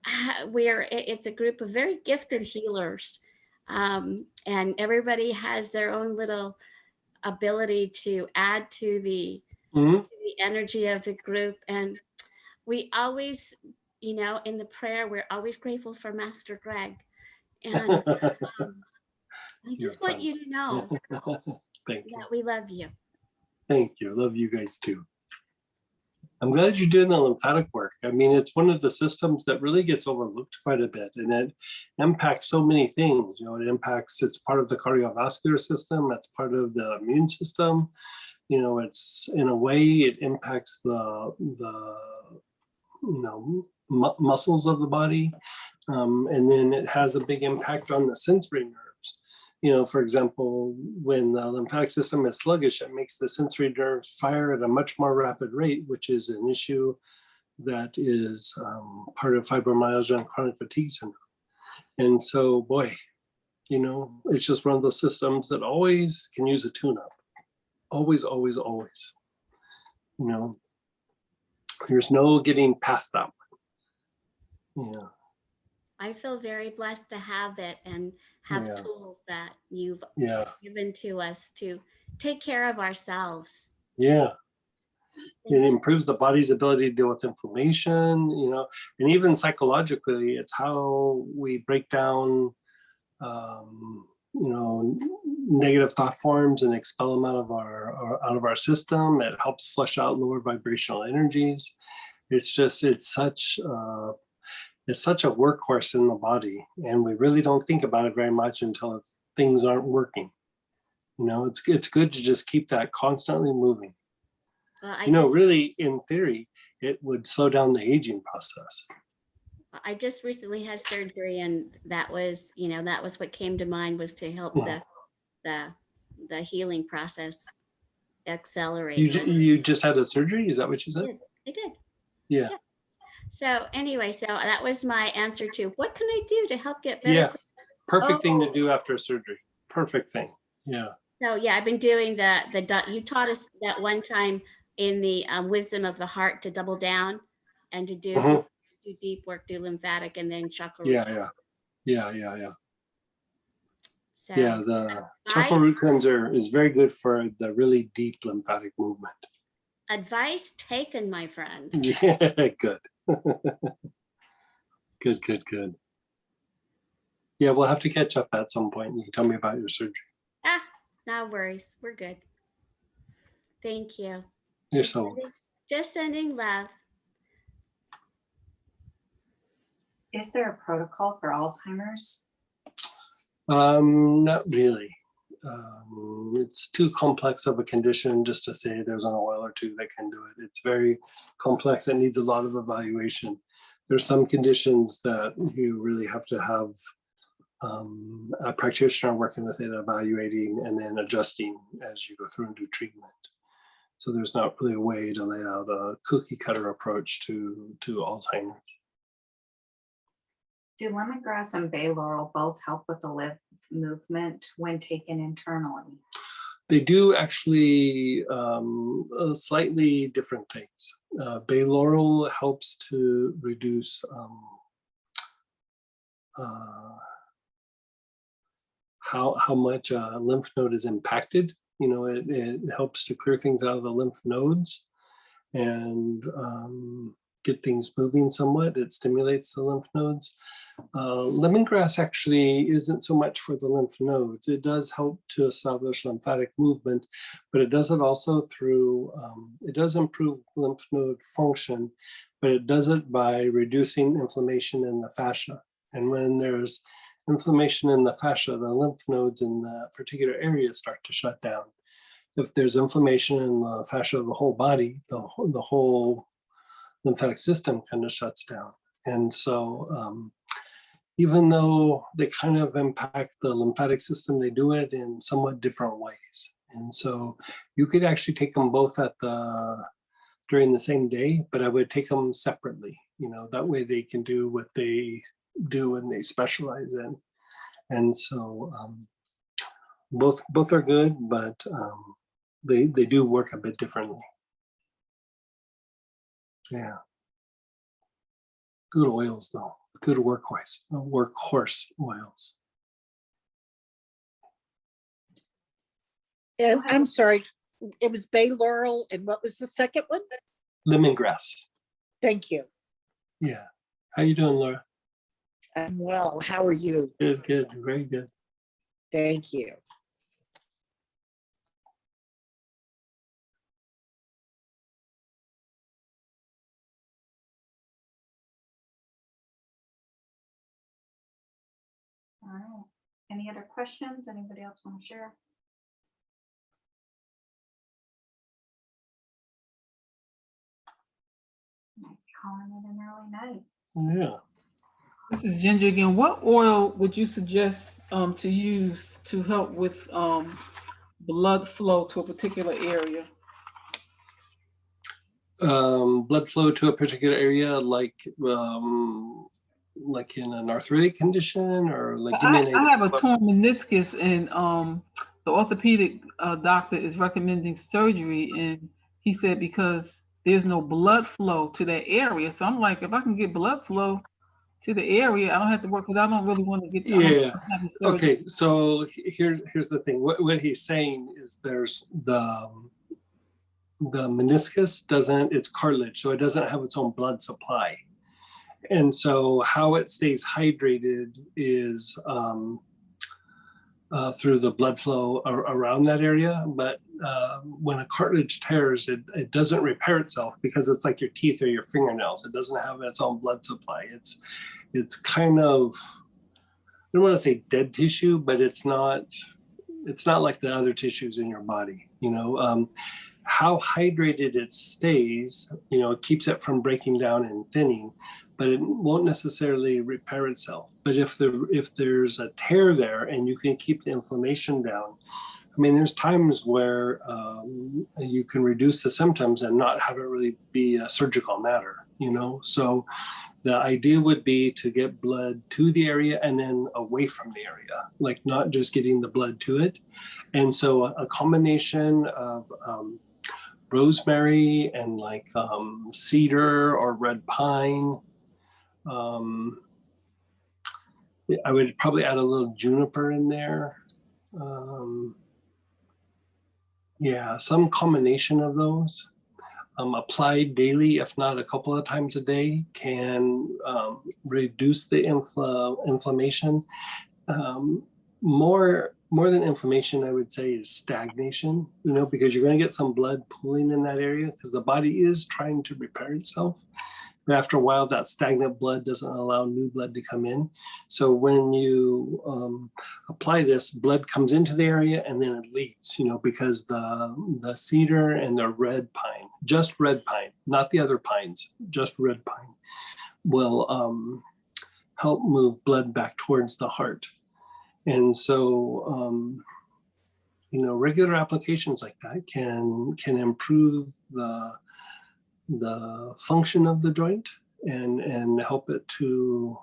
it's a group of very gifted healers, and everybody has their own little ability to add to the Mhm. energy of the group. And we always, in the prayer, we're always grateful for Master Greg. And I You're just want fun. you to know Thank you. that we love you. Thank you. Love you guys too. I'm glad you're doing the lymphatic work. I mean, it's one of the systems that really gets overlooked quite a bit, and it impacts so many things. It's part of the cardiovascular system, it's part of the immune system. It's, in a way, it impacts the muscles of the body. And then it has a big impact on the sensory nerves. For example, when the lymphatic system is sluggish, it makes the sensory nerves fire at a much more rapid rate, which is an issue that is part of fibromyalgia and chronic fatigue syndrome. And so, boy, it's just one of those systems that always can use a tune-up. Always, always, always. There's no getting past that one. Yeah. I feel very blessed to have it and have Yeah. tools that you've Yeah. given to us to take care of ourselves. Yeah. It improves the body's ability to deal with inflammation, and even psychologically, it's how we break down, negative thought forms and expel them out of our system. It helps flush out lower vibrational energies. It's such a workhorse in the body, and we really don't think about it very much until things aren't working. It's good to just keep that constantly moving. Really, in theory, it would slow down the aging process. I just recently had surgery, and that was what came to mind, was to help the healing process accelerate. You just had a surgery? Is that what you said? I did. Yeah. So anyway, that was my answer to what can I do to help get better? Yeah. Perfect thing to do after a surgery. Perfect thing. Yeah. So yeah, I've been doing you taught us that one time in the wisdom of the heart to double down and to do deep work, do lymphatic, and then chakra. Yeah. So, yeah, the chakra root cleanser is very good for the really deep lymphatic movement. Advice taken, my friend. Yeah, good. Good. Yeah, we'll have to catch up at some point. You can tell me about your surgery. No worries. We're good. Thank you. You're so just sending love. Is there a protocol for Alzheimer's? Not really. It's too complex of a condition just to say there's an oil or two that can do it. It's very complex. It needs a lot of evaluation. There's some conditions that you really have to have a practitioner working with it, evaluating and then adjusting as you go through and do treatment. So there's not really a way to lay out a cookie cutter approach to Alzheimer's. Do lemongrass and bay laurel both help with the lymph movement when taken internally? They do, actually, slightly different things. Bay laurel helps to reduce how much a lymph node is impacted. You know, it helps to clear things out of the lymph nodes and get things moving somewhat. It stimulates the lymph nodes. Lemongrass actually isn't so much for the lymph nodes. It does help to establish lymphatic movement, but it does it also through, it does improve lymph node function, but it does it by reducing inflammation in the fascia. And when there's inflammation in the fascia, the lymph nodes in that particular area start to shut down. If there's inflammation in the fascia of the whole body, the whole lymphatic system kind of shuts down. And so even though they kind of impact the lymphatic system, they do it in somewhat different ways. And so you could actually take them both during the same day, but I would take them separately. You know, that way they can do what they do and they specialize in. And so both are good, but they do work a bit differently. Yeah. Good oils though, good workhorse oils. And I'm sorry, it was bay laurel, and what was the second one? Lemongrass. Thank you. Yeah. How you doing, Laura? I'm well. How are you? Good, good, very good. Thank you. All right. Any other questions? Anybody else want to share? Calling it an early night. Yeah. This is Ginger again. What oil would you suggest to use to help with blood flow to a particular area? Blood flow to a particular area, like in an arthritic condition, or like give me an I have a torn meniscus, and the orthopedic doctor is recommending surgery, and he said because there's no blood flow to that area. So I'm like, if I can get blood flow to the area, I don't have to work, because I don't really want to get. Yeah. Okay. So here's the thing. What he's saying is there's the meniscus it's cartilage, so it doesn't have its own blood supply. And so how it stays hydrated is through the blood flow around that area. But when a cartilage tears, it doesn't repair itself, because it's like your teeth or your fingernails. It doesn't have its own blood supply. It's kind of, I don't want to say dead tissue, but it's not like the other tissues in your body. You know, how hydrated it stays, you know, it keeps it from breaking down and thinning, but it won't necessarily repair itself. But if there's a tear there and you can keep the inflammation down, I mean, there's times where you can reduce the symptoms and not have it really be a surgical matter, you know? So the idea would be to get blood to the area and then away from the area, like not just getting the blood to it. And so a combination of rosemary and like cedar or red pine. I would probably add a little juniper in there. Yeah, some combination of those. Applied daily, if not a couple of times a day, can reduce the inflammation. More than inflammation, I would say, is stagnation, you know, because you're going to get some blood pooling in that area because the body is trying to repair itself. But after a while, that stagnant blood doesn't allow new blood to come in. So when you apply this, blood comes into the area and then it leaves, you know, because the cedar and the red pine, just red pine, not the other pines, just red pine, will help move blood back towards the heart. And so, you know, regular applications like that can improve the function of the joint and help it to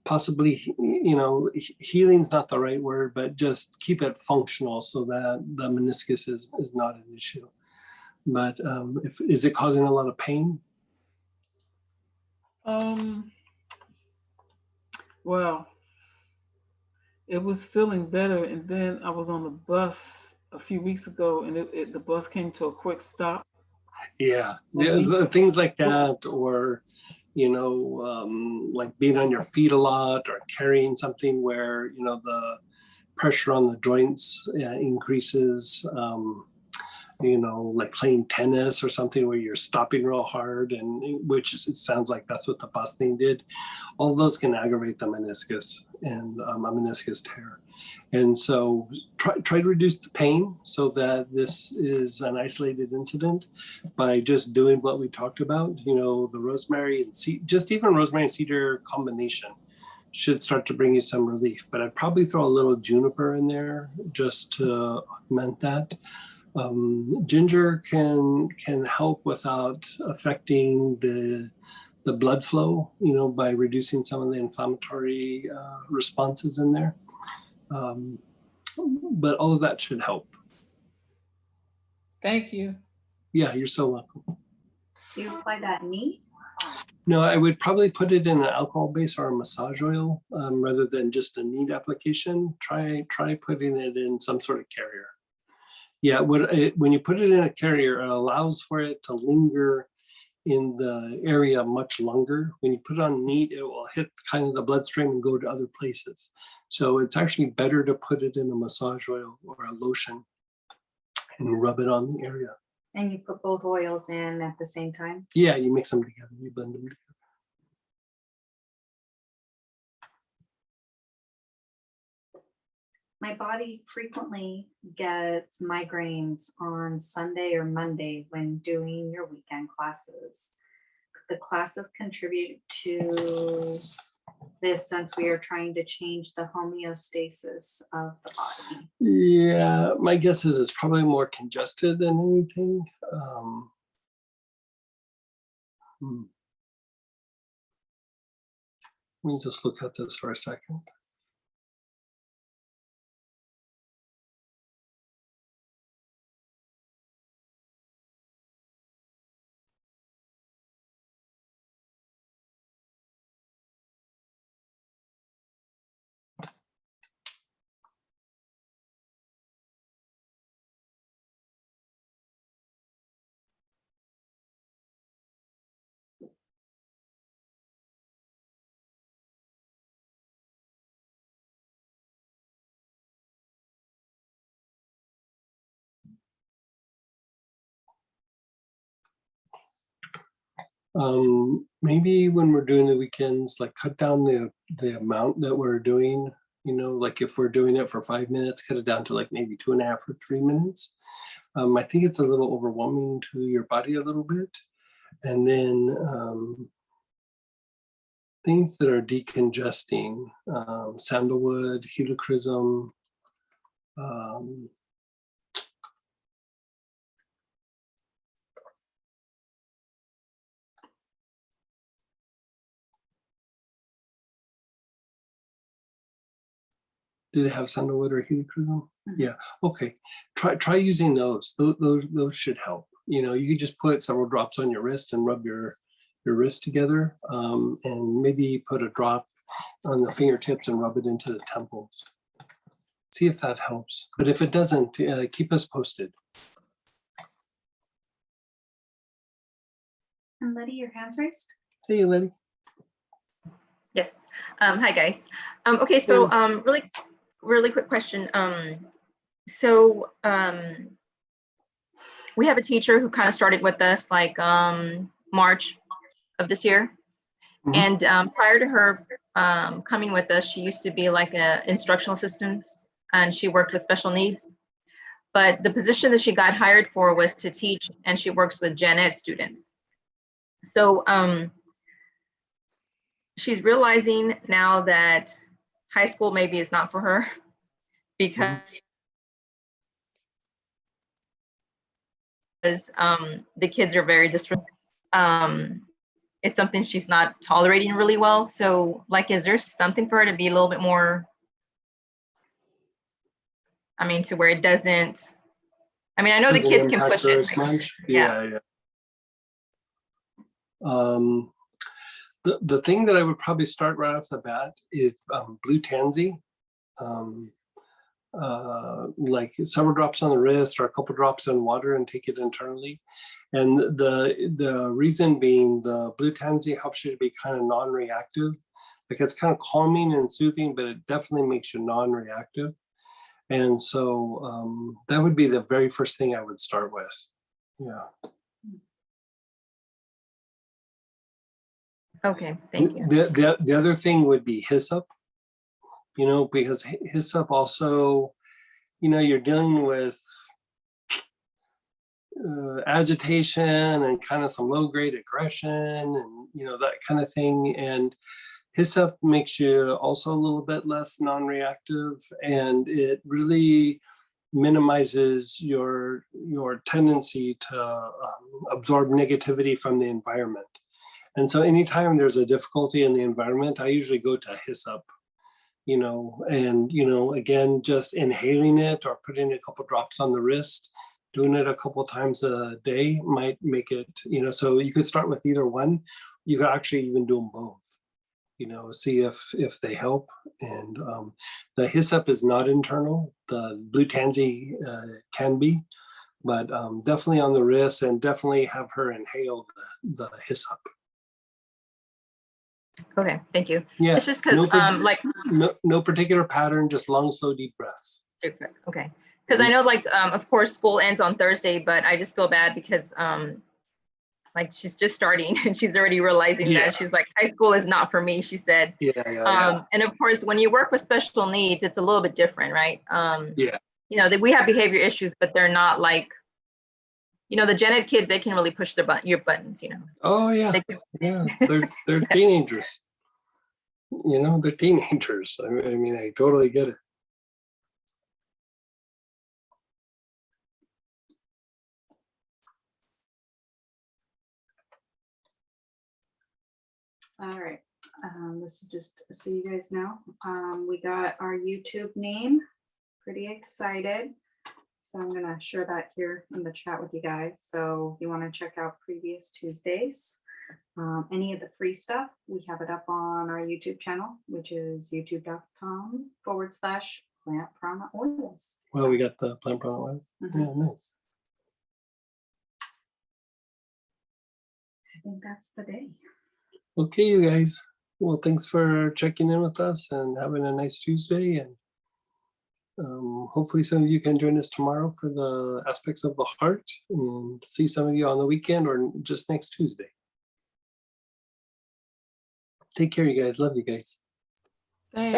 possibly, you know, healing's not the right word, but just keep it functional so that the meniscus is not an issue. But is it causing a lot of pain? Well, it was feeling better, and then I was on the bus a few weeks ago, and the bus came to a quick stop. Yeah, things like that, or like being on your feet a lot, or carrying something where the pressure on the joints increases. Like playing tennis or something where you're stopping real hard, and it sounds like that's what the bus thing did. All those can aggravate the meniscus and a meniscus tear. And so try to reduce the pain so that this is an isolated incident by just doing what we talked about, the rosemary and just even rosemary and cedar combination should start to bring you some relief. But I'd probably throw a little juniper in there just to augment that. Ginger can help without affecting the blood flow, by reducing some of the inflammatory responses in there. But all of that should help. Thank you. Yeah, you're so welcome. Do you apply that neat? No, I would probably put it in an alcohol base or a massage oil rather than just a neat application. Try putting it in some sort of carrier. Yeah, when you put it in a carrier, it allows for it to linger in the area much longer. When you put it on neat, it will hit kind of the bloodstream and go to other places. So it's actually better to put it in a massage oil or a lotion and rub it on the area. And you put both oils in at the same time? Yeah, you mix them together, you blend them together. My body frequently gets migraines on Sunday or Monday when doing your weekend classes. Could the classes contribute to this, since we are trying to change the homeostasis of the body? Yeah, my guess is it's probably more congested than anything. Let me just look at this for a second. Maybe when we're doing the weekends, like cut down the amount that we're doing, like if we're doing it for 5 minutes, cut it down to like maybe 2.5 or 3 minutes. I think it's a little overwhelming to your body a little bit. And then things that are decongesting, sandalwood, helichrysum, do they have sandalwood or helichrysum? Mm-hmm. Yeah. Okay. Try using those. Those should help. You could just put several drops on your wrist and rub your wrist together, and maybe put a drop on the fingertips and rub it into the temples. See if that helps. But if it doesn't, keep us posted. And Letty, your hand's raised? Hey, Letty. Yes. Hi, guys. Okay, so really quick question. We have a teacher who kind of started with us like March of this year. Mhm. And prior to her coming with us, she used to be like an instructional assistant, and she worked with special needs. But the position that she got hired for was to teach, and she works with gen ed students. So she's realizing now that high school maybe is not for her, because the kids are very disrespectful. It's something she's not tolerating really well. So like, is there something for her to be a little bit more, to where it doesn't I mean, I know the Doesn't kids can impact push her it. as much. Yeah. Yeah. The thing that I would probably start right off the bat is blue tansy. Like several drops on the wrist or a couple drops in water and take it internally. And the reason being, the blue tansy helps you to be kind of non-reactive. Like it's kind of calming and soothing, but it definitely makes you non-reactive. And so that would be the very first thing I would start with. Yeah. Okay, thank you. The other thing would be hyssop, because hyssop also, you're dealing with agitation and kind of some low grade aggression and, that kind of thing. And hyssop makes you also a little bit less non-reactive, and it really minimizes your tendency to absorb negativity from the environment. And so anytime there's a difficulty in the environment, I usually go to hyssop, and, again, just inhaling it or putting a couple drops on the wrist, doing it a couple times a day might make it, so you could start with either one. You could actually even do them both, see if they help. And the hyssop is not internal. The blue tansy can be, but definitely on the wrist, and definitely have her inhale the hyssop. Okay, thank you. Yeah, It's just because no particular pattern, just long, slow, deep breaths. Okay, because I know of course school ends on Thursday, but I just feel bad because she's just starting and she's already realizing that she's like, high school is not for me, she said. Yeah. And of course, when you work with special needs, it's a little bit different, right? We have behavior issues, but they're not like, the gen ed kids, they can really push your buttons, Oh yeah, they're teenagers. They're teenagers. I mean, I totally get it. All right, this is just so you guys know, we got our YouTube name, pretty excited. So I'm gonna share that here in the chat with you guys. So if you wanna check out previous Tuesdays, any of the free stuff, we have it up on our YouTube channel, which is youtube.com/Plant Prana Oils. Well, we got the Plant Prana Oils. Yeah, nice. I think that's the day. Okay, you guys. Well, thanks for checking in with us and having a nice Tuesday. And hopefully some of you can join us tomorrow for the aspects of the heart, and see some of you on the weekend or just next Tuesday. Take care, you guys. Love you guys. Thanks.